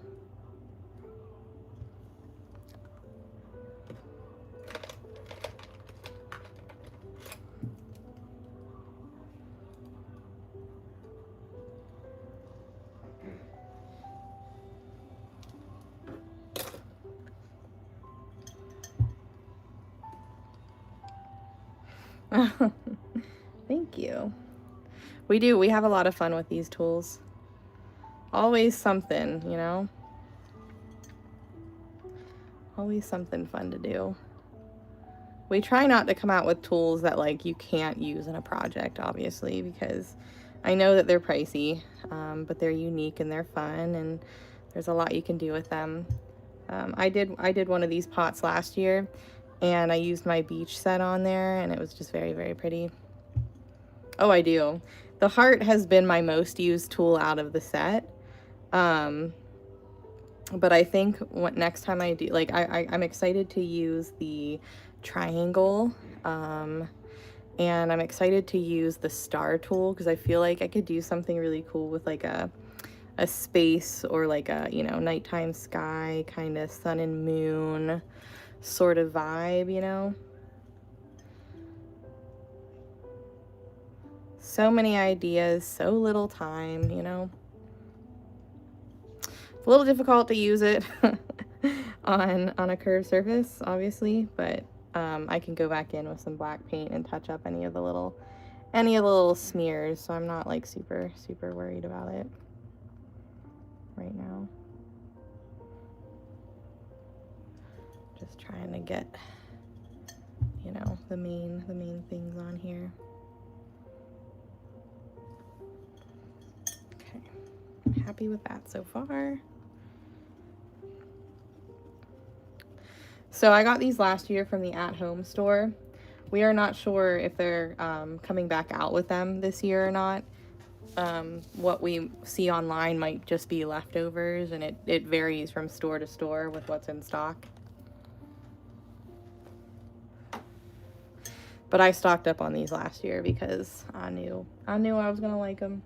Thank you. We do. We have a lot of fun with these tools. Always something, you know? Always something fun to do. We try not to come out with tools that like you can't use in a project, obviously, because I know that they're pricey, but they're unique and they're fun, and there's a lot you can do with them. I did one of these pots last year, and I used my beach set on there, and it was just very, very pretty. Oh, I do. The heart has been my most used tool out of the set. But I think what next time I do, like I'm excited to use the triangle, and I'm excited to use the star tool because I feel like I could do something really cool with like a space or like a, you know, nighttime sky kind of sun and moon sort of vibe, you know. So many ideas, so little time, you know. It's a little difficult to use it on a curved surface, obviously, but I can go back in with some black paint and touch up any of the little smears, so I'm not like super worried about it right now. Just trying to get, you know, the main things on here. Okay, I'm happy with that so far. So I got these last year from the at-home store. We are not sure if they're coming back out with them this year or not. What we see online might just be leftovers, and it varies from store to store with what's in stock. But I stocked up on these last year because I knew I was gonna like them.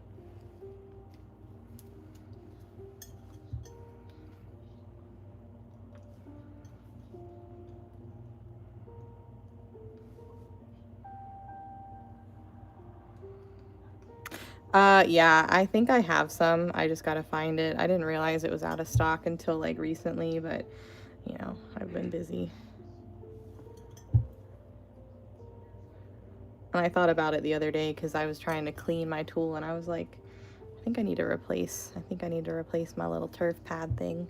Yeah, I think I have some. I just gotta find it. I didn't realize it was out of stock until like recently, but you know, I've been busy. And I thought about it the other day because I was trying to clean my tool and I was like, I think I need to replace my little turf pad thing.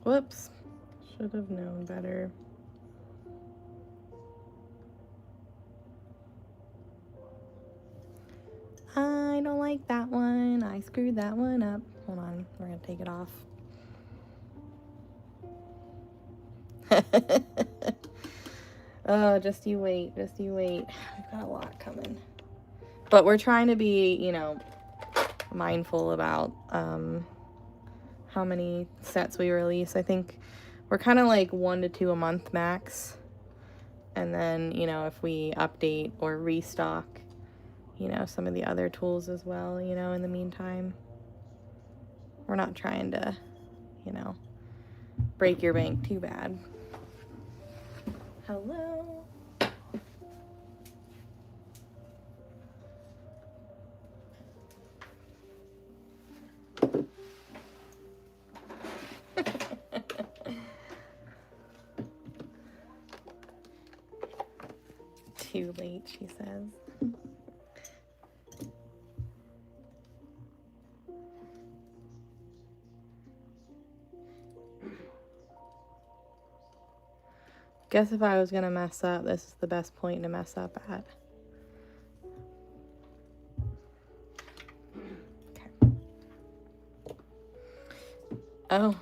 Whoops. Should have known better. like that one. I screwed that one up. Hold on, we're gonna take it off. Oh, just you wait, just you wait. We've got a lot coming. But we're trying to be, you know, mindful about how many sets we release. I think we're kind of like 1 to 2 a month max. And then, you know, if we update or restock, you know, some of the other tools as well, you know, in the meantime. We're not trying to, you know, break your bank too bad. Hello. Too late, she says. Guess if I was gonna mess up, this is the best point to mess up at. Okay. Oh,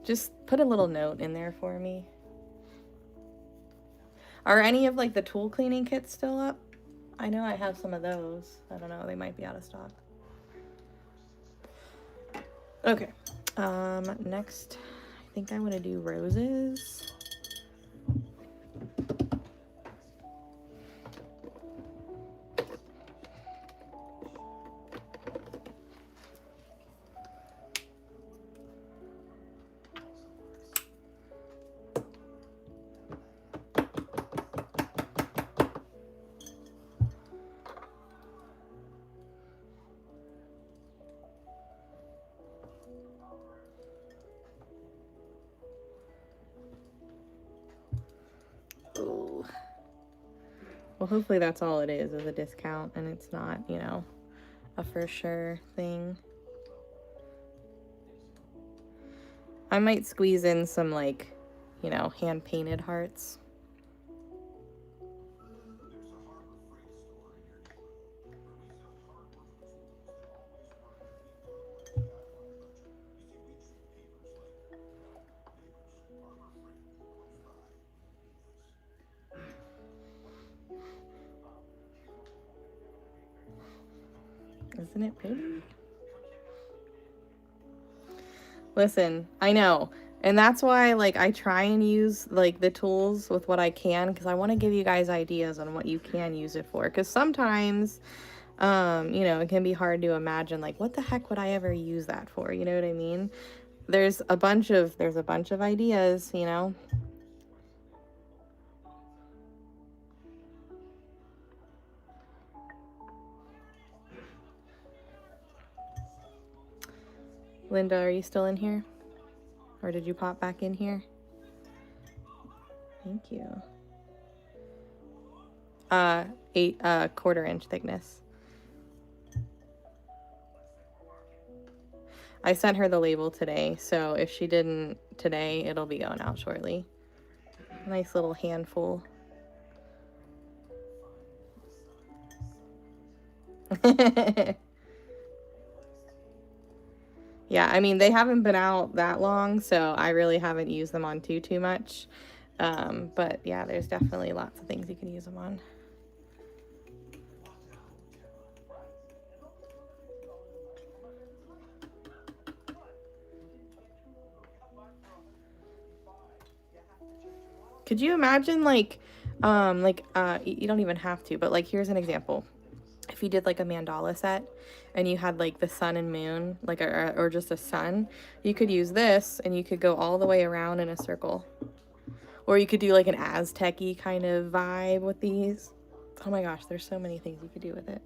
just put a little note in there for me. Are any of like the tool cleaning kits still up? I know I have some of those. I don't know, they might be out of stock. Okay. Next, I think I want to do roses. Ooh. Well, hopefully that's all it is a discount and it's not, you know, a for sure thing. I might squeeze in some like, you know, hand painted hearts. Isn't it pretty? Listen, I know. And that's why, like, I try and use, like, the tools with what I can, because I want to give you guys ideas on what you can use it for. Because sometimes, you know, it can be hard to imagine, like, what the heck would I ever use that for? You know what I mean? There's a bunch of ideas, you know? Linda, are you still in here? Or did you pop back in here? Thank you. 1/4 inch thickness. I sent her the label today, so if she didn't today, it'll be going out shortly. Nice little handful. Yeah, I mean, they haven't been out that long, so I really haven't used them on too much. But yeah, there's definitely lots of things you can use them on. Could you imagine, like, you don't even have to, but like, here's an example. If you did like a mandala set and you had like the sun and moon, like, or just a sun, you could use this and you could go all the way around in a circle. Or you could do like an Aztec-y kind of vibe with these. Oh my gosh, there's so many things you could do with it.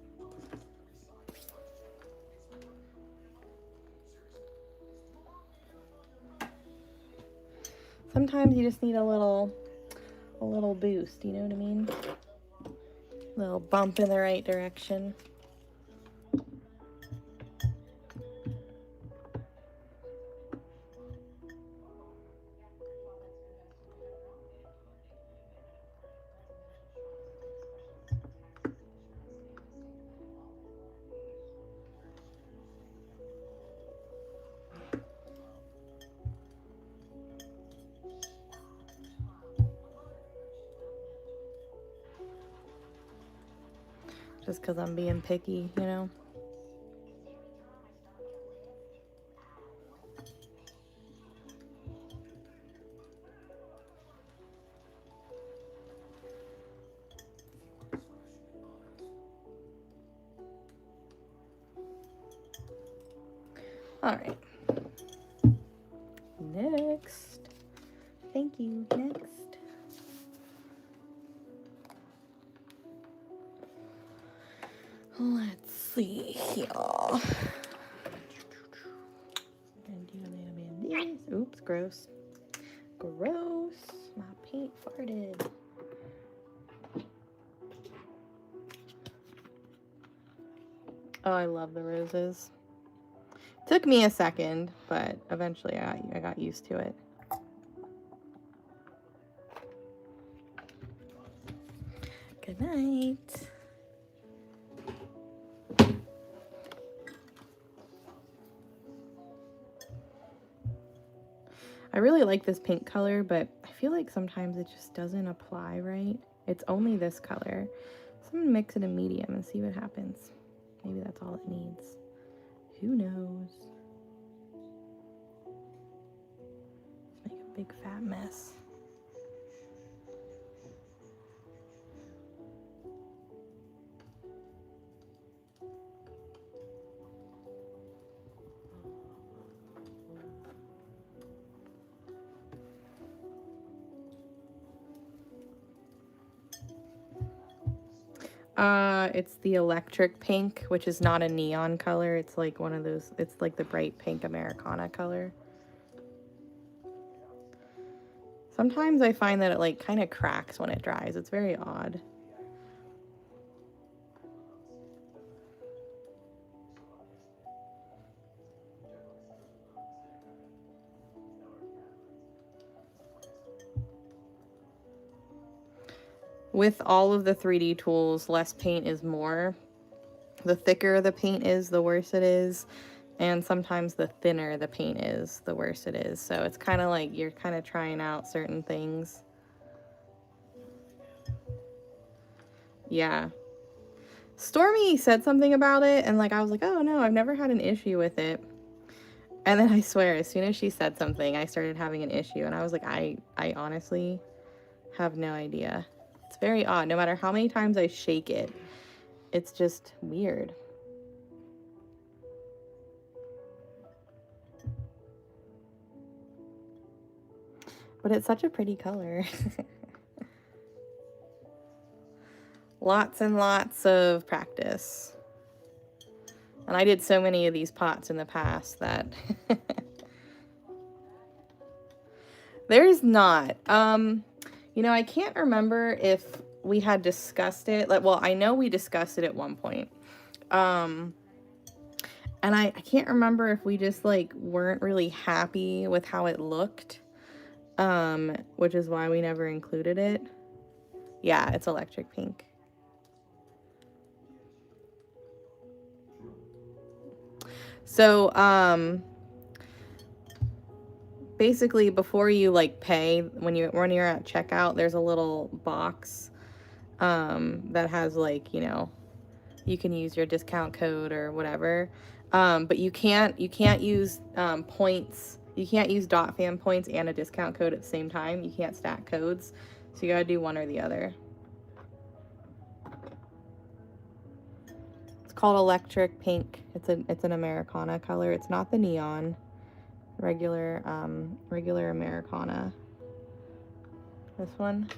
Sometimes you just need a little boost, you know what I mean? A little bump in the right direction. just because I'm being picky, you know. All right. Next. Thank you. Next. Let's see here. Gonna do a little bit of this. Oops, gross. Gross. My paint farted. Oh, I love the roses. Took me a second, but eventually I got used to it. Good night. I really like this pink color, but I feel like sometimes it just doesn't apply right. It's only this color. So I'm gonna mix it in medium and see what happens. Maybe that's all it needs. Who knows? Let's make a big fat mess. It's the electric pink, which is not a neon color. It's like one of those, it's like the bright pink Americana color. Sometimes I find that it like kind of cracks when it dries. It's very odd. With all of the 3D tools, less paint is more. The thicker the paint is, the worse it is. And sometimes the thinner the paint is, the worse it is. So it's kind of like you're kind of trying out certain things. Yeah. Stormy said something about it, and like I was like, oh no, I've never had an issue with it. And then I swear, as soon as she said something, I started having an issue. And I was like, I honestly have no idea. It's very odd. No matter how many times I shake it, it's just weird. But it's such a pretty color. Lots and lots of practice. And I did so many of these pots in the past that there's not. You know, I can't remember if we had discussed it. Like, well, I know we discussed it at one point. And I can't remember if we just like weren't really happy with how it looked. Which is why we never included it. Yeah, it's electric pink. So, basically before you like pay, when you're at checkout, there's a little box that has like, you know, you can use your discount code or whatever. But you can't use points. You can't use .fam points and a discount code at the same time. You can't stack codes. So you gotta do one or the other. It's called electric pink. It's an Americana color. It's not the neon. Regular Americana. This one.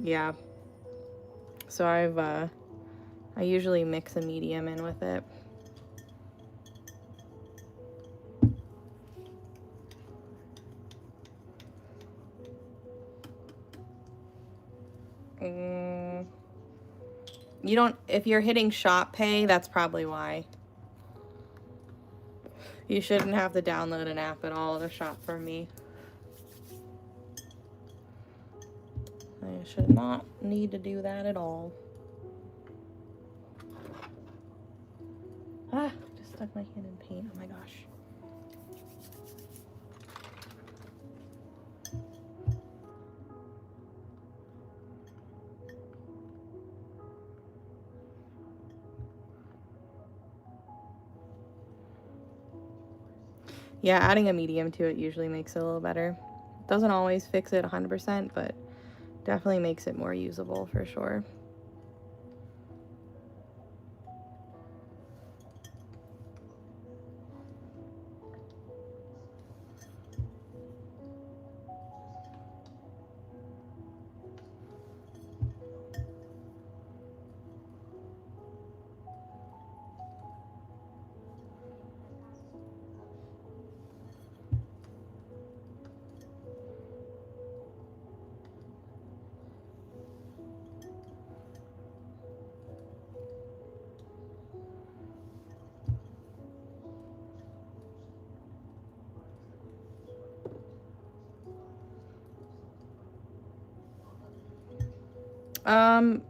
Yeah. So I usually mix a medium in with it. You don't, if you're hitting shop pay, that's probably why. You shouldn't have to download an app at all to shop from me. I should not need to do that at all. Ah, just stuck my hand in paint. Oh my gosh. Yeah, adding a medium to it usually makes it a little better. Doesn't always fix it 100%, but definitely makes it more usable for sure.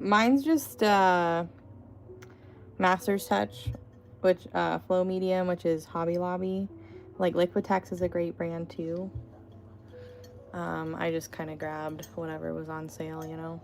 Mine's just Master's Touch, which Flow Medium, which is Hobby Lobby. Like Liquitex is a great brand too. I just kind of grabbed whatever was on sale, you know.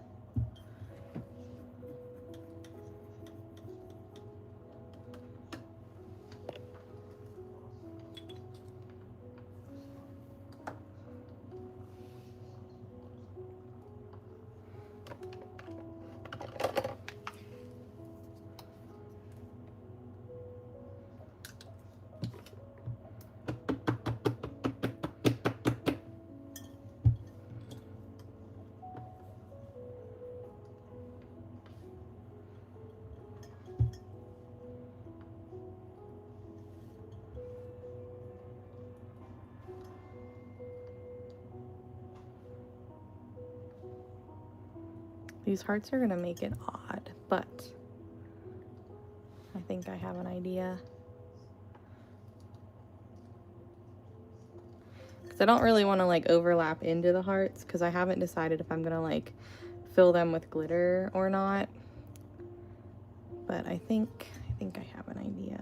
These hearts are gonna make it odd, but I think I have an idea. Because I don't really want to like overlap into the hearts, because I haven't decided if I'm gonna like fill them with glitter or not. But I think I have an idea.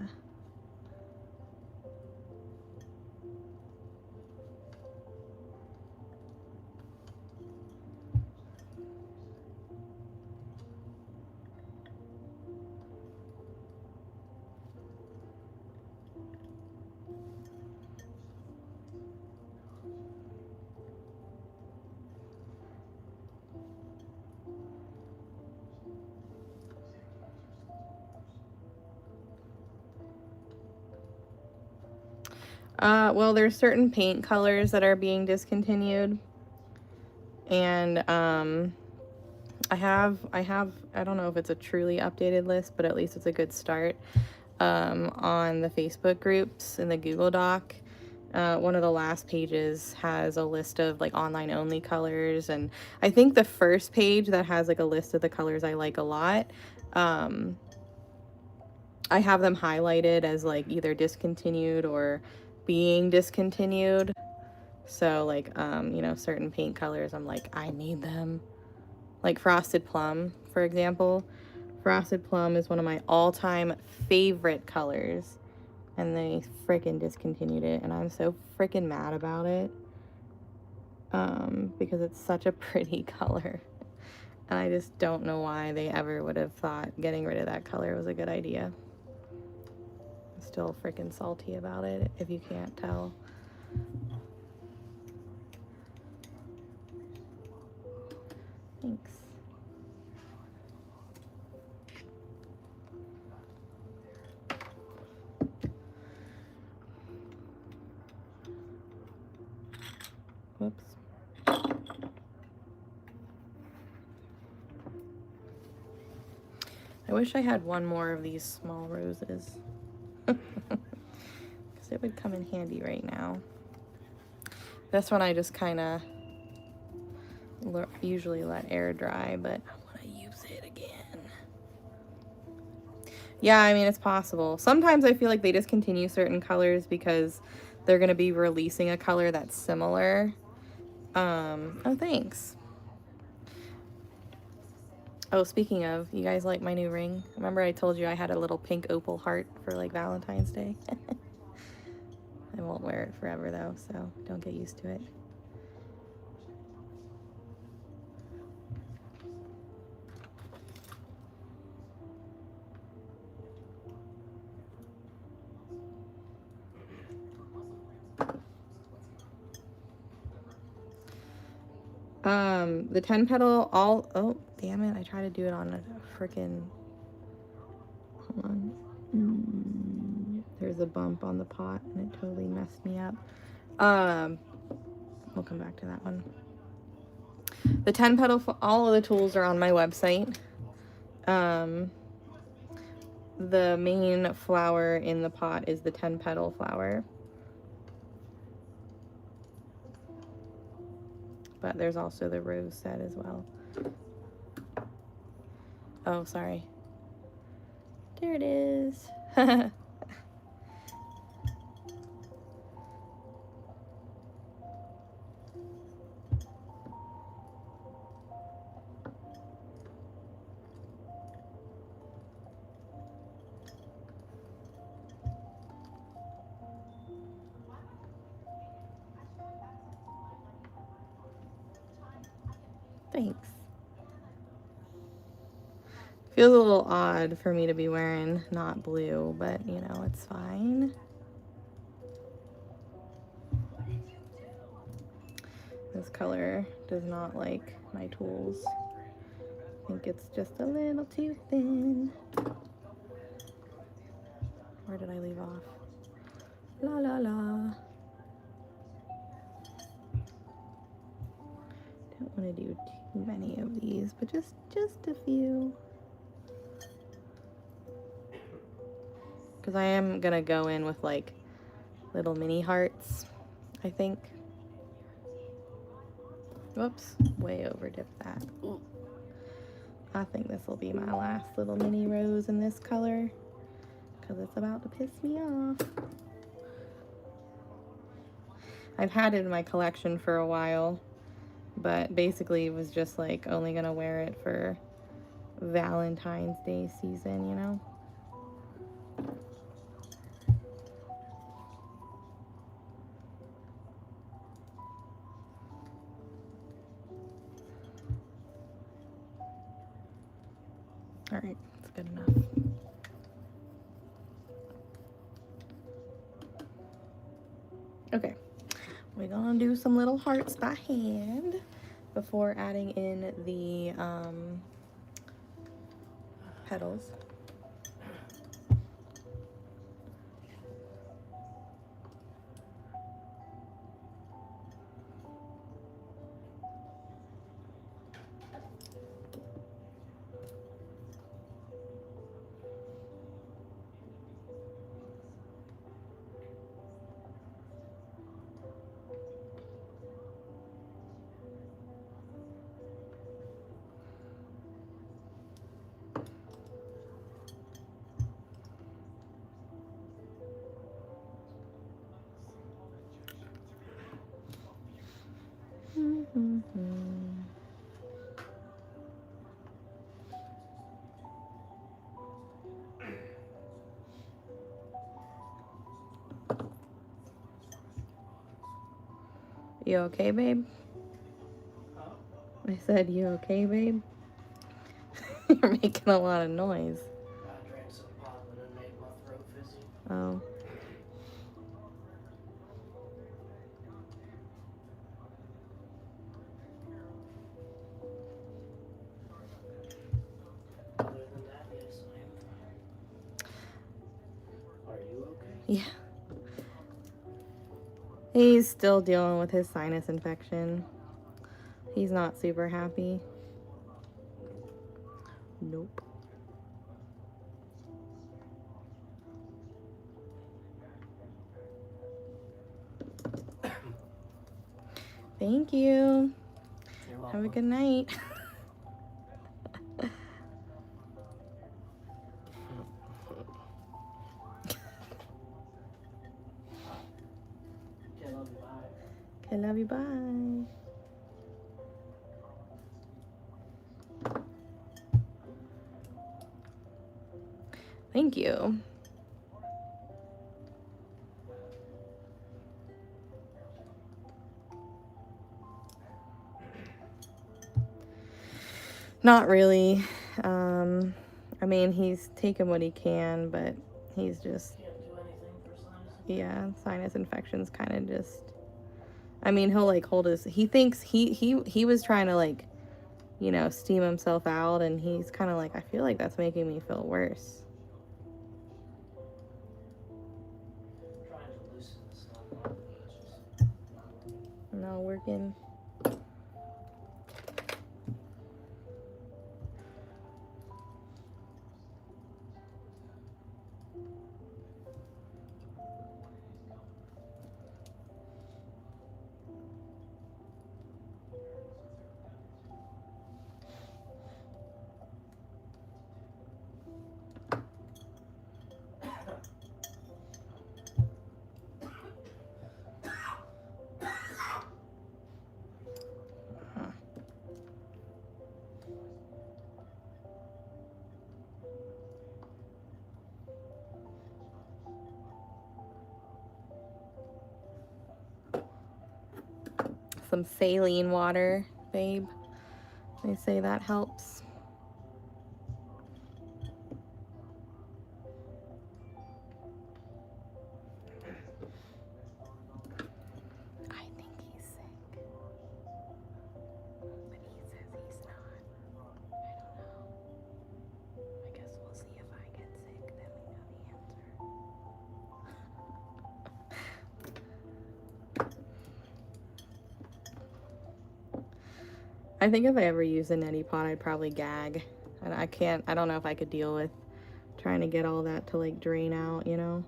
Well, there's certain paint colors that are being discontinued, and I don't know if it's a truly updated list, but at least it's a good start on the Facebook groups in the Google Doc. One of the last pages has a list of like online only colors, and I think the first page that has like a list of the colors I like a lot, I have them highlighted as like either discontinued or being discontinued. So like you know, certain paint colors I'm like, I need them. Like Frosted Plum, for example. Frosted Plum is one of my all-time favorite colors, and they freaking discontinued it, and I'm so freaking mad about it, because it's such a pretty color, and I just don't know why they ever would have thought getting rid of that color was a good idea. I'm still freaking salty about it, if you can't tell. Thanks. Whoops. I wish I had one more of these small roses, because it would come in handy right now. This one I just kind of usually let air dry, but I want to use it again. Yeah, I mean, it's possible. Sometimes I feel like they discontinue certain colors because they're going to be releasing a color that's similar. Oh, thanks. Oh, speaking of, you guys like my new ring? Remember I told you I had a little pink opal heart for like Valentine's Day? I won't wear it forever though, so don't get used to it. The 10 petal oh, damn it, I tried to do it on a frickin', hold on. There's a bump on the pot and it totally messed me up. We'll come back to that one. The 10 petal, all of the tools are on my website. The main flower in the pot is the 10 petal flower. But there's also the rose set as well. Oh, sorry. There it is. Thanks. Feels a little odd for me to be wearing not blue, but you know, it's fine. This color does not like my tools. I think it's just a little too thin. Where did I leave off? La la la. Don't want to do too many of these, but just a few. Because I am gonna go in with like little mini hearts, I think. Whoops, way over dipped that. Ooh. I think this will be my last little mini rose in this color because it's about to piss me off. I've had it in my collection for a while, but basically it was just like only gonna wear it for Valentine's Day season, you know? All right, that's good enough. Okay, we're gonna do some little hearts by hand before adding in the petals. You okay, babe? I said, you okay, babe? You're making a lot of noise. I drank some pop and it made my throat fizzy. Oh. Other than that, yes, I am fine. Are you okay? Yeah. He's still dealing with his sinus infection. He's not super happy. Nope. Thank you. You're welcome. Have a good night. I love you. Bye. Thank you. Not really. I mean, he's taken what he can, but he's just, Can't do anything for sinus infection. yeah, sinus infections kind of just, I mean, he'll like hold his, he thinks he was trying to like, you know, steam himself out, and he's kind of like, I feel like that's making me feel worse. Trying to loosen the stuff up, but it's just not working. Not working. Some saline water, babe. They say that helps. I think he's sick, but he says he's not. I don't know. I guess we'll see if I get sick, then we know the answer. I think if I ever use a neti pot, I'd probably gag. And I don't know if I could deal with trying to get all that to like drain out, you know?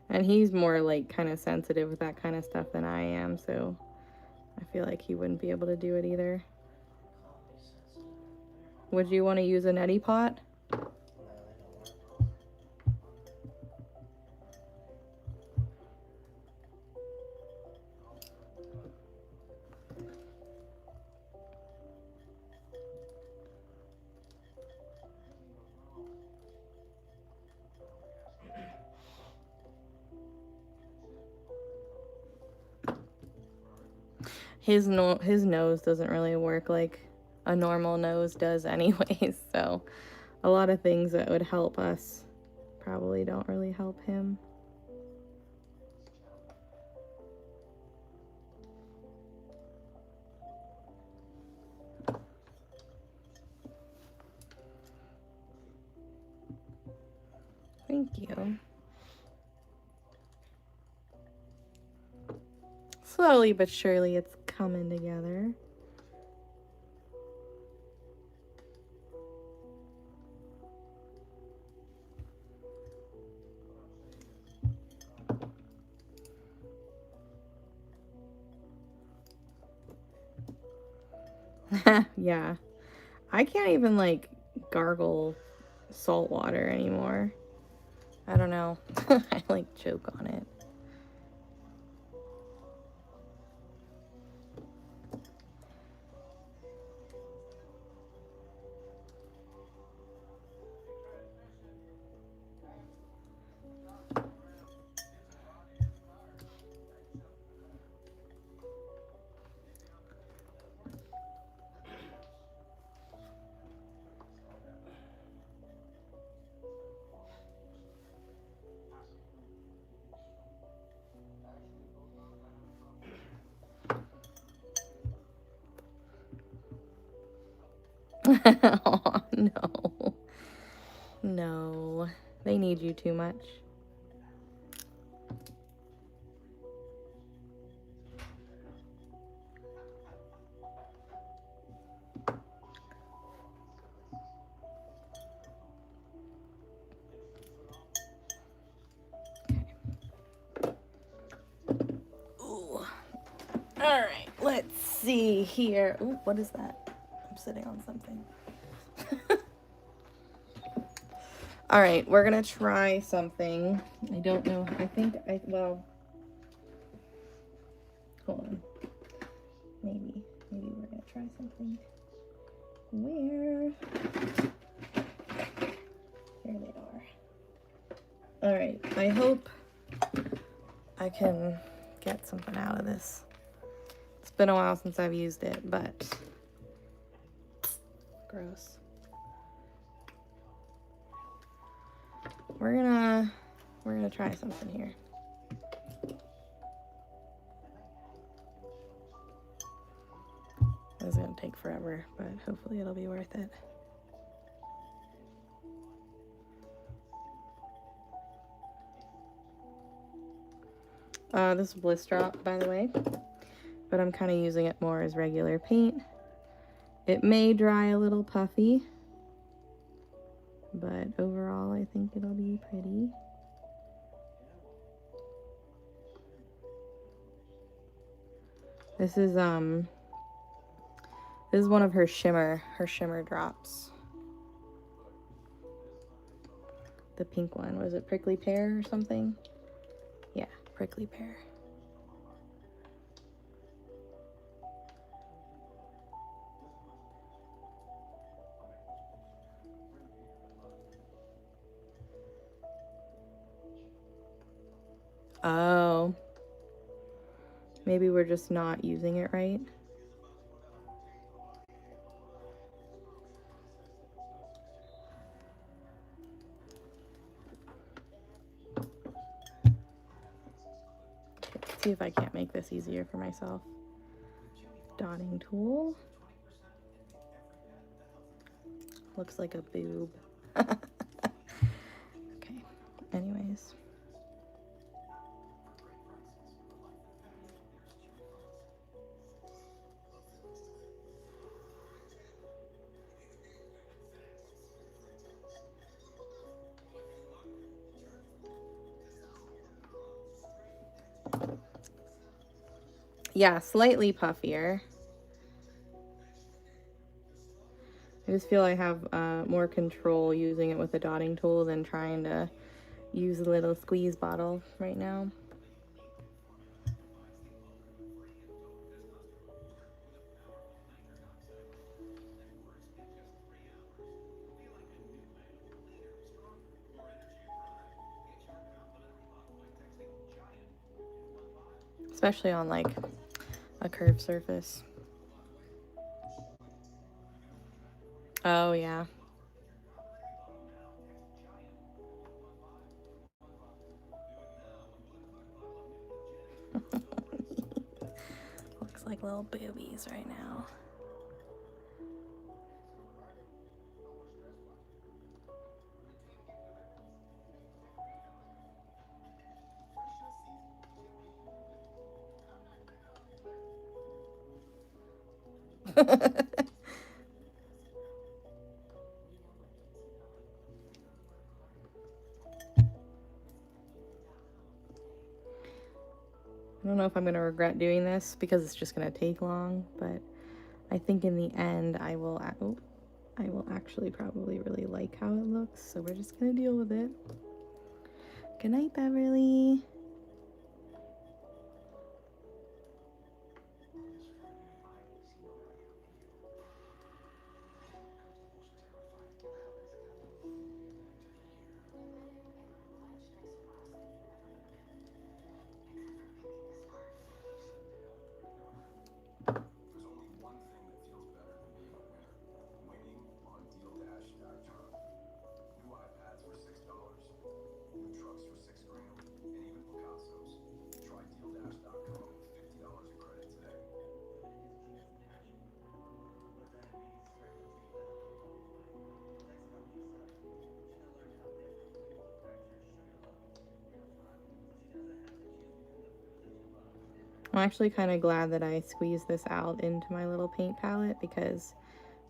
And he's more like kind of sensitive with that kind of stuff than I am, so I feel like he wouldn't be able to do it either. Would you want to use a neti pot? His nose doesn't really work like a normal nose does anyways, so a lot of things that would help us probably don't really help him. Thank you. Slowly but surely it's coming together. Yeah. I can't even like gargle salt water anymore. I don't know. I like choke on it. Oh, no. No. They need you too much. see here. Ooh, what is that? I'm sitting on something. All right, we're gonna try something. I don't know. Well, hold on. Maybe we're gonna try something. Where? Here they are. All right, I hope I can get something out of this. It's been a while since I've used it, but gross. We're gonna try something here. This is gonna take forever, but hopefully it'll be worth it. This is Bliss Drop, by the way, but I'm kind of using it more as regular paint. It may dry a little puffy, but overall I think it'll be pretty. This is one of her shimmer drops. The pink one. Was it Prickly Pear or something? Yeah, Prickly Pear. Oh. Maybe we're just not using it right. Let's see if I can't make this easier for myself. Dotting tool. Looks like a boob. Okay, anyways. Yeah, slightly puffier. I just feel I have more control using it with a dotting tool than trying to use a little squeeze bottle right now. Especially on like a curved surface. Oh yeah. Looks like little boobies right now. I don't know if I'm going to regret doing this because it's just going to take long, but I think in the end I will actually probably really like how it looks, so we're just going to deal with it. Good night, Beverly. I'm actually kind of glad that I squeezed this out into my little paint palette because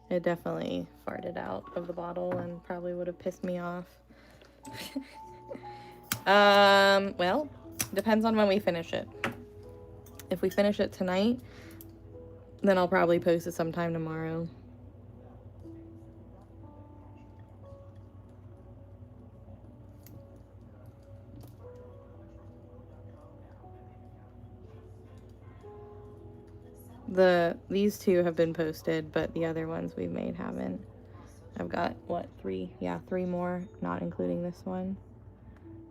it definitely farted out of the bottle and probably would have pissed me off. Well, depends on when we finish it. If we finish it tonight, Then I'll probably post it sometime tomorrow. These two have been posted, but the other ones we've made haven't. I've got, what, 3? Yeah, 3 more, not including this one,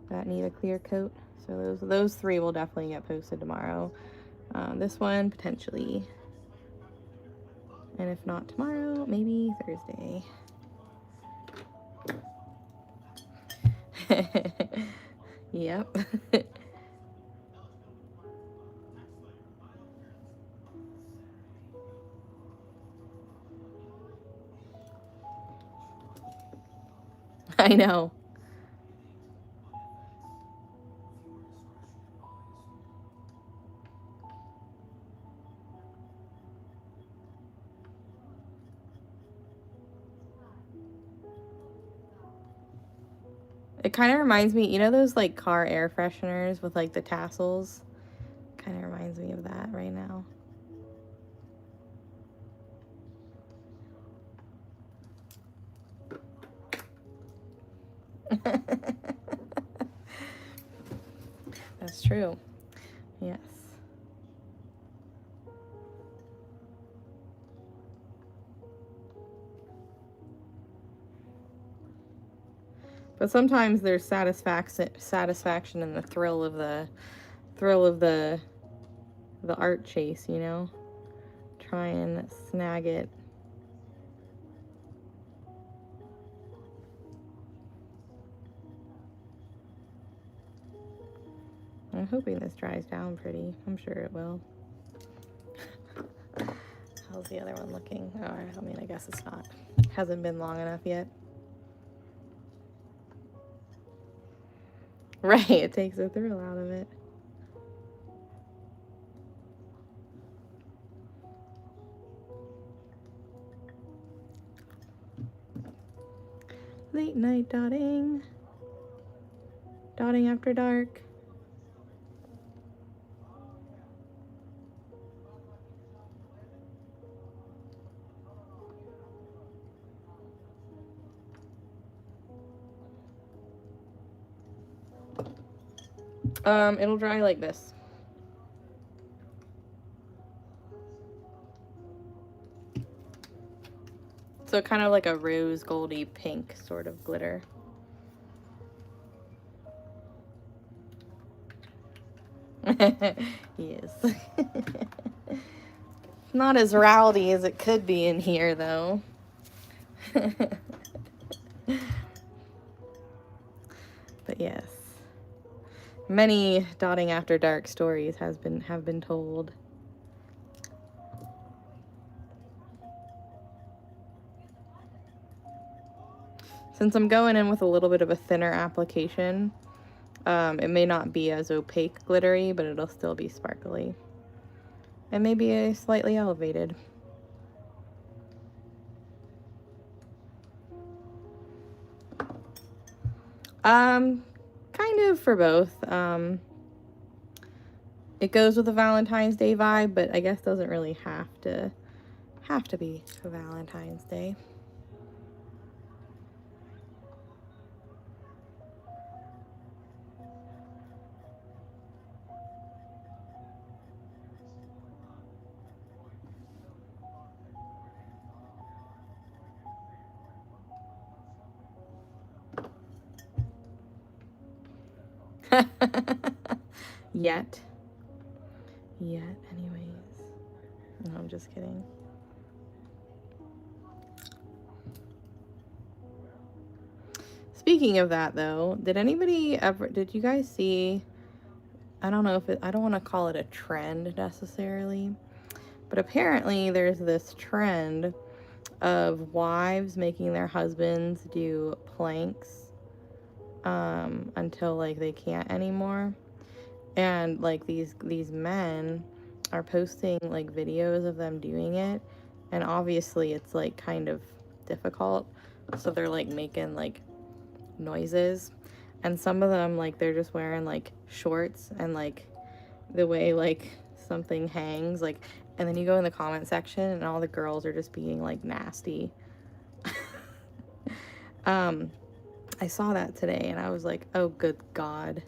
that need a clear coat. So those 3 will definitely get posted tomorrow. This one, potentially. And if not tomorrow, maybe Thursday. Yep. I know. It kind of reminds me, you know those like car air fresheners with like the tassels? Kind of reminds me of that right now. That's true. Yes. But sometimes there's satisfaction in the thrill of the art chase, you know? Try and snag it. I'm hoping this dries down pretty. I'm sure it will. How's the other one looking? Oh, I mean, I guess it's not. Hasn't been long enough yet. Right, it takes the thrill out of it. Late night dotting. Dotting after dark. It'll dry like this. So kind of like a rose goldy pink sort of glitter. Yes. Not as rowdy as it could be in here though. But yes. Many dotting after dark stories have been told. Since I'm going in with a little bit of a thinner application, it may not be as opaque glittery, but it'll still be sparkly. And maybe slightly elevated. Kind of for both. It goes with the Valentine's Day vibe, but I guess doesn't really have to be for Valentine's Day. Yet, anyways. No, I'm just kidding. Speaking of that, though, did you guys see, I don't know if I don't want to call it a trend necessarily, but apparently there's this trend of wives making their husbands do planks until like they can't anymore. And like these men are posting like videos of them doing it, and obviously it's like kind of difficult, so they're like making like noises, and some of them like they're just wearing like shorts, and like the way like something hangs, like And then you go in the comment section and all the girls are just being like nasty. I saw that today and I was like, oh, good God.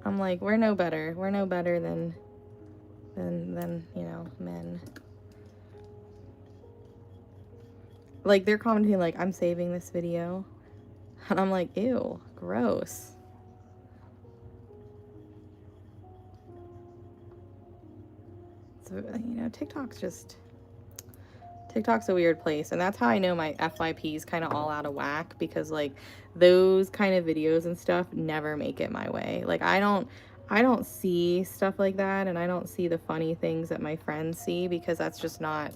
I'm like, we're no better. We're no better than you know, men. Like, they're commenting like, I'm saving this video. And I'm like, ew, gross. So, you know, TikTok's a weird place. And that's how I know my FYP is kind of all out of whack, because like those kind of videos and stuff never make it my way. Like I don't see stuff like that, and I don't see the funny things that my friends see, because that's just not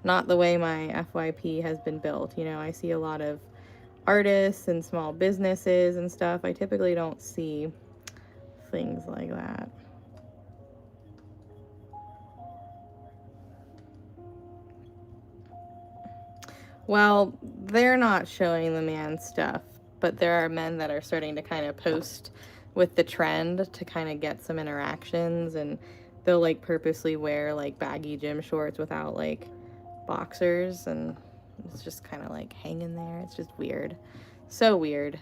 the way my FYP has been built. You know, I see a lot of artists and small businesses and stuff. I typically don't see things like that. Well, they're not showing the man stuff, but there are men that are starting to kind of post with the trend to kind of get some interactions, and they'll like purposely wear like baggy gym shorts without like boxers, and it's just kind of like hanging there. It's just weird. So weird.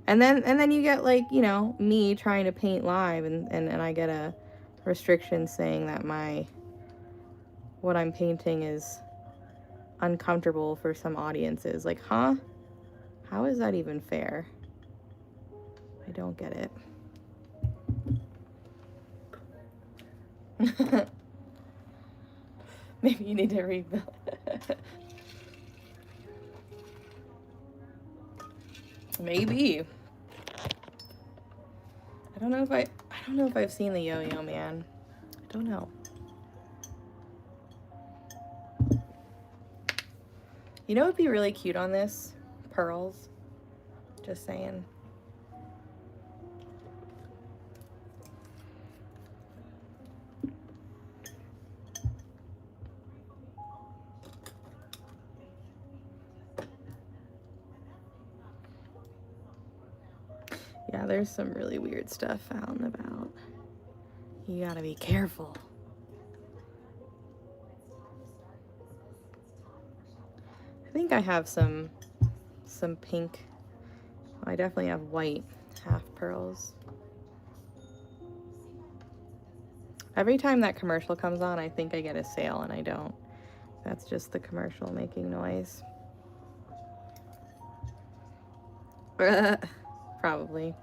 And then you get like, you know, me trying to paint live, and I get a restriction saying that what I'm painting is uncomfortable for some audiences. Like, huh? How is that even fair? I don't get it. Maybe you need to rebuild. Maybe. I don't know if I've seen the Yo-Yo Man. I don't know. You know what would be really cute on this? Pearls. Just saying. Yeah, there's some really weird stuff out and about. You gotta be careful. I think I have some pink. I definitely have white half pearls. Every time that commercial comes on, I think I get a sale, and I don't. That's just the commercial making noise. Probably.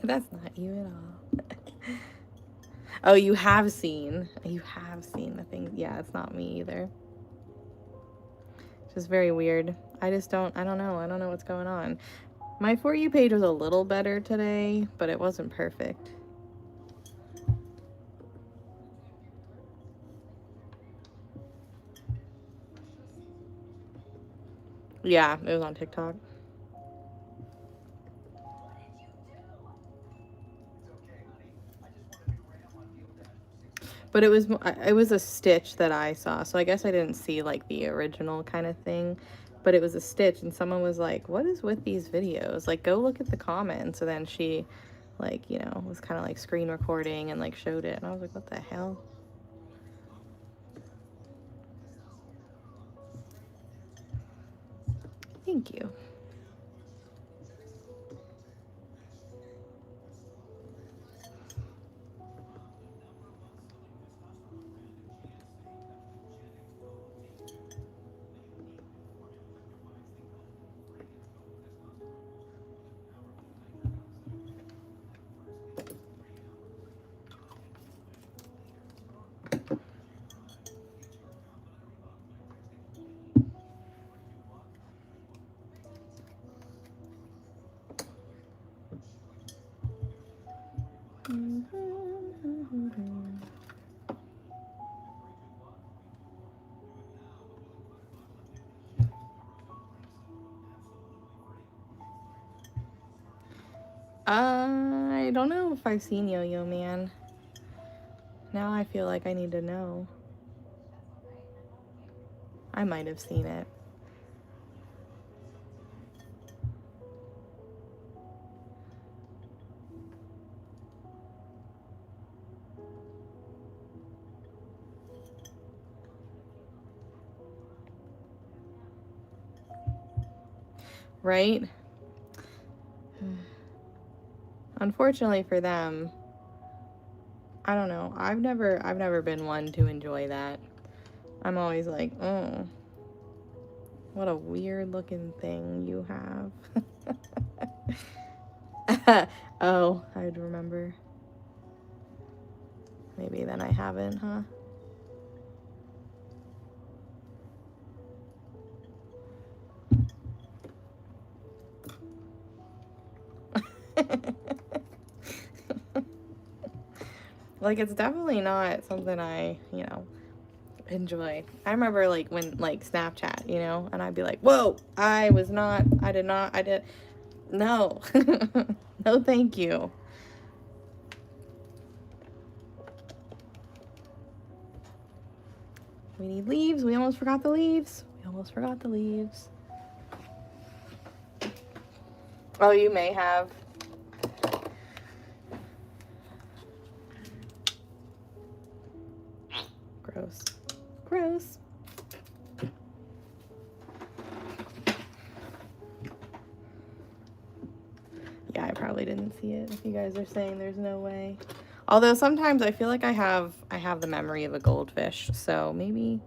That's not you at all. Oh, you have seen the thing. Yeah, it's not me either. It's just very weird. I don't know what's going on. My For You page was a little better today, but it wasn't perfect. Yeah, it was on TikTok. But it was a stitch that I saw, so I guess I didn't see like the original kind of thing, but it was a stitch, and someone was like, what is with these videos? Like, go look at the comments. So then she like, you know, was kind of like screen recording and like showed it, and I was like, what the hell? Thank you. I don't know if I've seen Yo-Yo Man. Now I feel like I need to know. I might have seen it. Right? Unfortunately for them, I don't know. I've never been one to enjoy that. I'm always like, oh, what a weird looking thing you have. Oh, I'd remember. Maybe then I haven't, huh? Like, it's definitely not something I, enjoy. I remember, like, when, like, Snapchat, and I'd be like, whoa, I did, no. No, thank you. We need leaves. We almost forgot the leaves. Oh, you may have. Gross. Gross. Yeah, I probably didn't see it if you guys are saying there's no way. Although sometimes I feel like I have the memory of a goldfish, so maybe.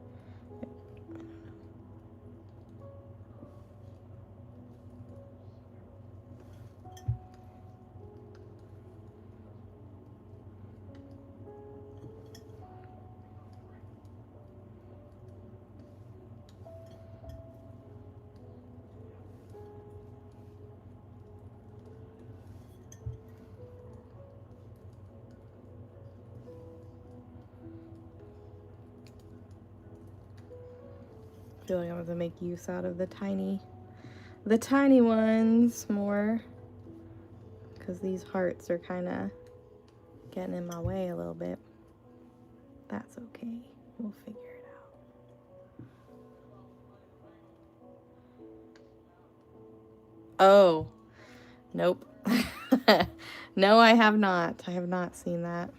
I feel like I'm gonna make use out of the tiny ones more, because these hearts are kind of getting in my way a little bit. That's okay. We'll figure it out. Oh, nope. No, I have not. I have not seen that.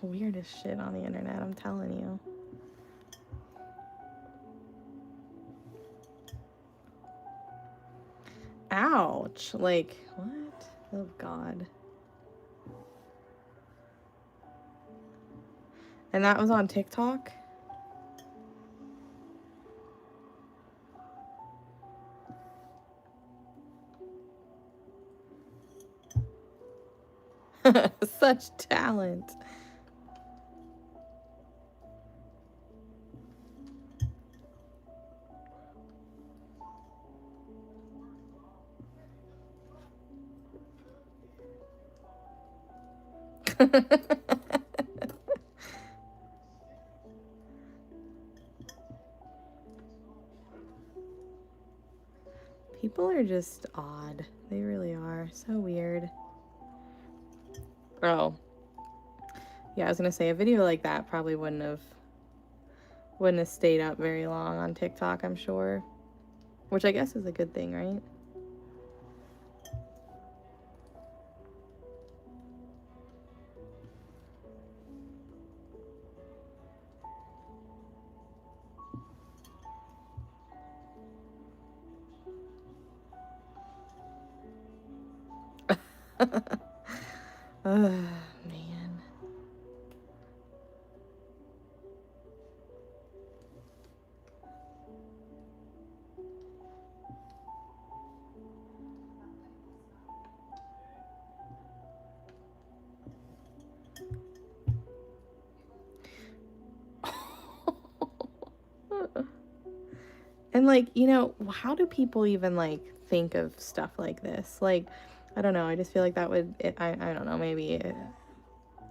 Weirdest shit on the internet, I'm telling you. Ouch. Like, what? Oh, God. And that was on TikTok? Such talent. People are just odd. They really are. So weird. Oh. Yeah, I was gonna say, a video like that probably wouldn't have stayed up very long on TikTok, I'm sure. Which I guess is a good thing, right? Man. And like, you know, how do people even like think of stuff like this? Like, I don't know. I just feel like that would, I don't know, maybe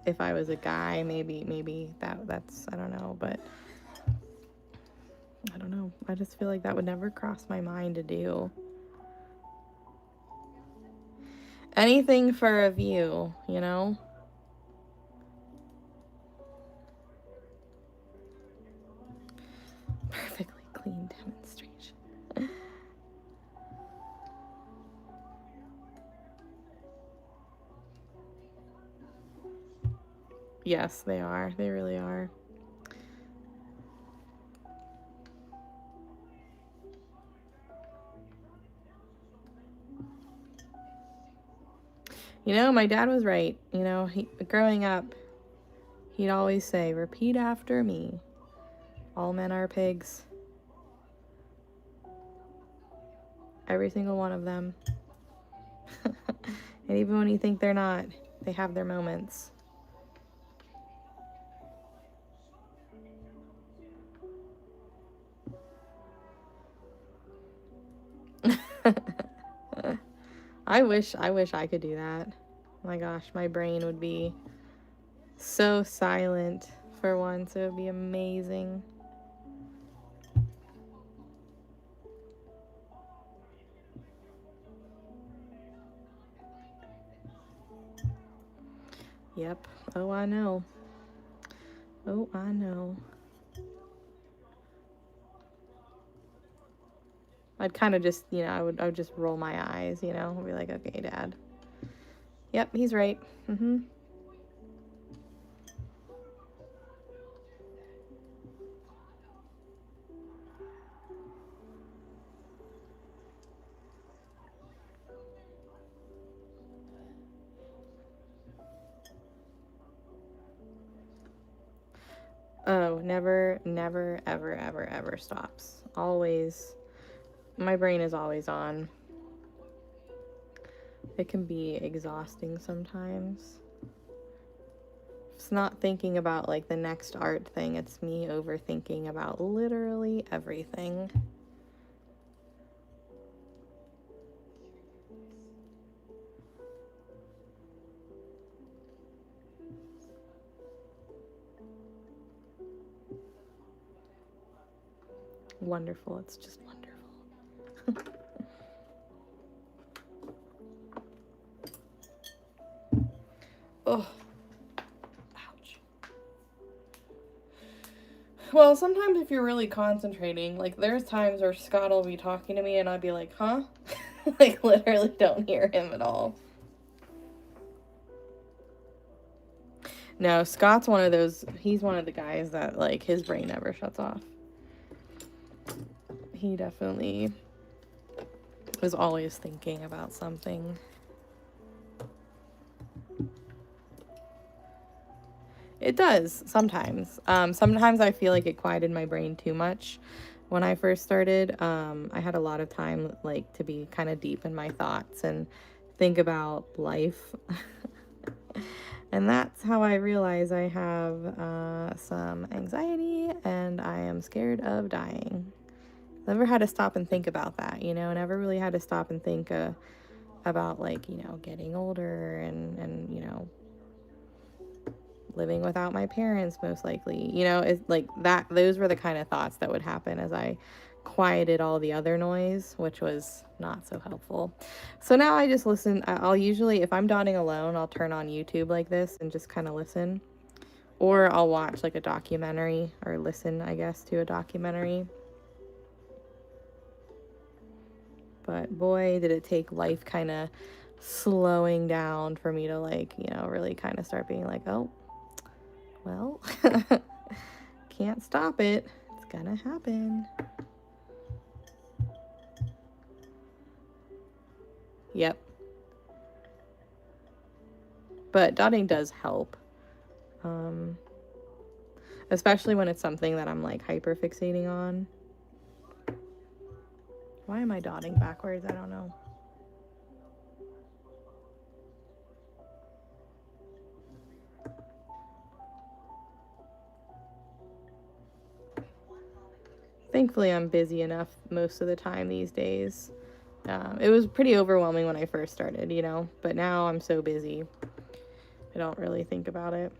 if I was a guy, maybe that's, I don't know, but I don't know. I just feel like that would never cross my mind to do. Anything for a view, you know? Perfectly clean demonstration. Yes, they are. They really are. You know, my dad was right. You know, growing up, he'd always say, repeat after me. All men are pigs. Every single one of them. And even when you think they're not, they have their moments. I wish I could do that. Oh my gosh, my brain would be so silent for once. It would be amazing. Yep. Oh, I know. Oh, I know. I'd kind of just, you know, I would just roll my eyes, you know, I'd be like, okay, Dad. Yep, he's right. Mm-hmm. Oh, never, never, ever, ever, ever stops. Always. My brain is always on. It can be exhausting sometimes. It's not thinking about like the next art thing, it's me overthinking about literally everything. Wonderful. It's just wonderful. Oh, ouch. Well, sometimes if you're really concentrating, like there's times where Scott will be talking to me and I'd be like, huh? Like literally don't hear him at all. No, Scott's one of those, he's one of the guys that like his brain never shuts off. He definitely is always thinking about something. It does sometimes. Sometimes I feel like it quieted my brain too much. When I first started, I had a lot of time like to be kind of deep in my thoughts and think about life. And that's how I realize I have some anxiety and I am scared of dying. Never had to stop and think about that, you know, never really had to stop and think about like, you know, getting older and, you know, living without my parents most likely, you know, it's like that. Those were the kind of thoughts that would happen as I quieted all the other noise, which was not so helpful. So now I just listen. I'll usually, if I'm dotting alone, I'll turn on YouTube like this and just kind of listen, or I'll watch like a documentary or listen, I guess, to a documentary. But boy, did it take life kind of slowing down for me to like, you know, really kind of start being like, oh, well, can't stop it. It's gonna happen. Yep. But dotting does help. Um, Especially when it's something that I'm like hyper fixating on. Why am I dotting backwards? I don't know. Thank thankfully I'm busy enough most of the time these days. It was pretty overwhelming when I first started, you know, but now I'm so busy, I don't really think about it.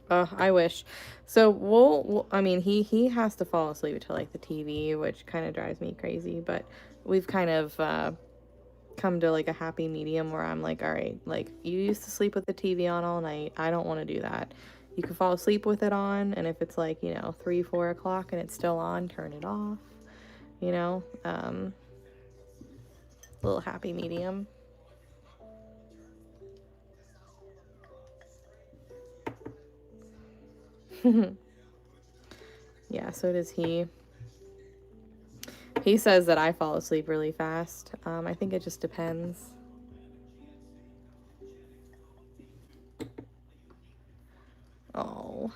I wish. So I mean, he has to fall asleep to like the TV, which kind of drives me crazy, but we've kind of come to like a happy medium where I'm like, all right, like you used to sleep with the TV on all night. I don't want to do that. You can fall asleep with it on, and if it's like, 3, 4 o'clock and it's still on, turn it off, you know, little happy medium. Yeah, so does he. He says that I fall asleep really fast. I think it just depends. Oh,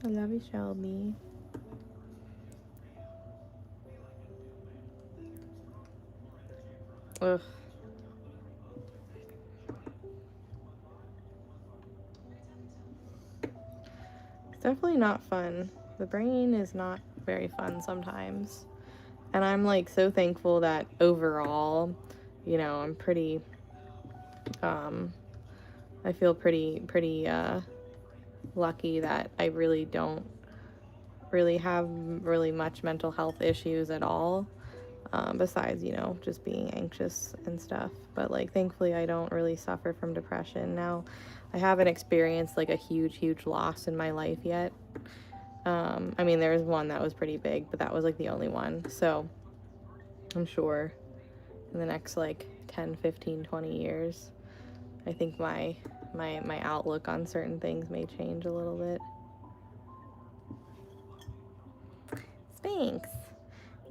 I love you, Shelby. Ugh. It's definitely not fun. The brain is not very fun sometimes. And I'm like so thankful that overall, I'm pretty, I feel pretty lucky that I really don't really have really much mental health issues at all. Besides, just being anxious and stuff. But like, thankfully, I don't really suffer from depression. Now, I haven't experienced like a huge loss in my life yet. I mean, there's one that was pretty big, but that was like the only one. So I'm sure in the next like 10, 15, 20 years, I think my outlook on certain things may change a little bit. Thanks.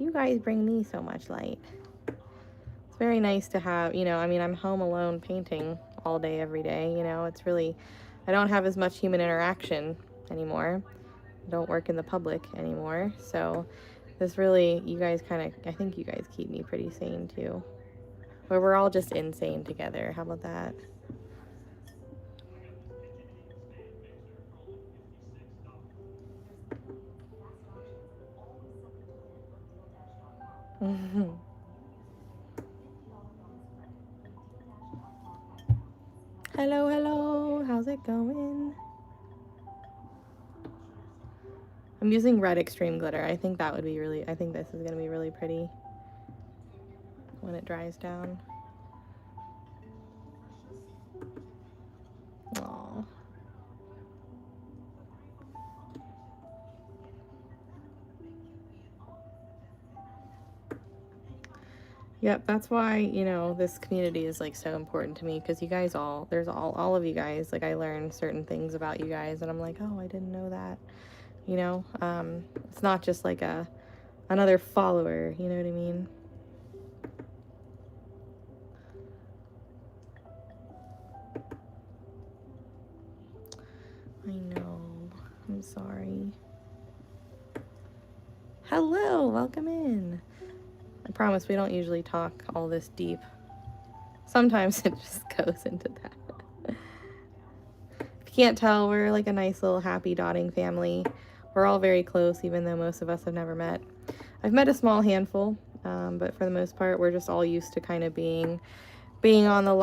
You guys bring me so much light. It's very nice to have, I mean, I'm home alone painting all day, every day, it's really, I don't have as much human interaction anymore. I don't work in the public anymore. So this really, you guys I think you guys keep me pretty sane too. Where we're all just insane together. How about that? Hello, how's it going? I'm using red extreme glitter. I think that would be I think this is gonna be really pretty when it dries down. Aww. Yep, that's why, this community is like so important to me, because you guys there's all of you guys, like I learned certain things about you guys and I'm like, oh, I didn't know that. It's not just like another follower, you know what I mean? I know. I'm sorry. Hello, welcome in. I promise we don't usually talk all this deep. Sometimes it just goes into that. If you can't tell, we're like a nice little happy dotting family. We're all very close, even though most of us have never met. I've met a small handful, but for the most part, we're just all used to kind of being on the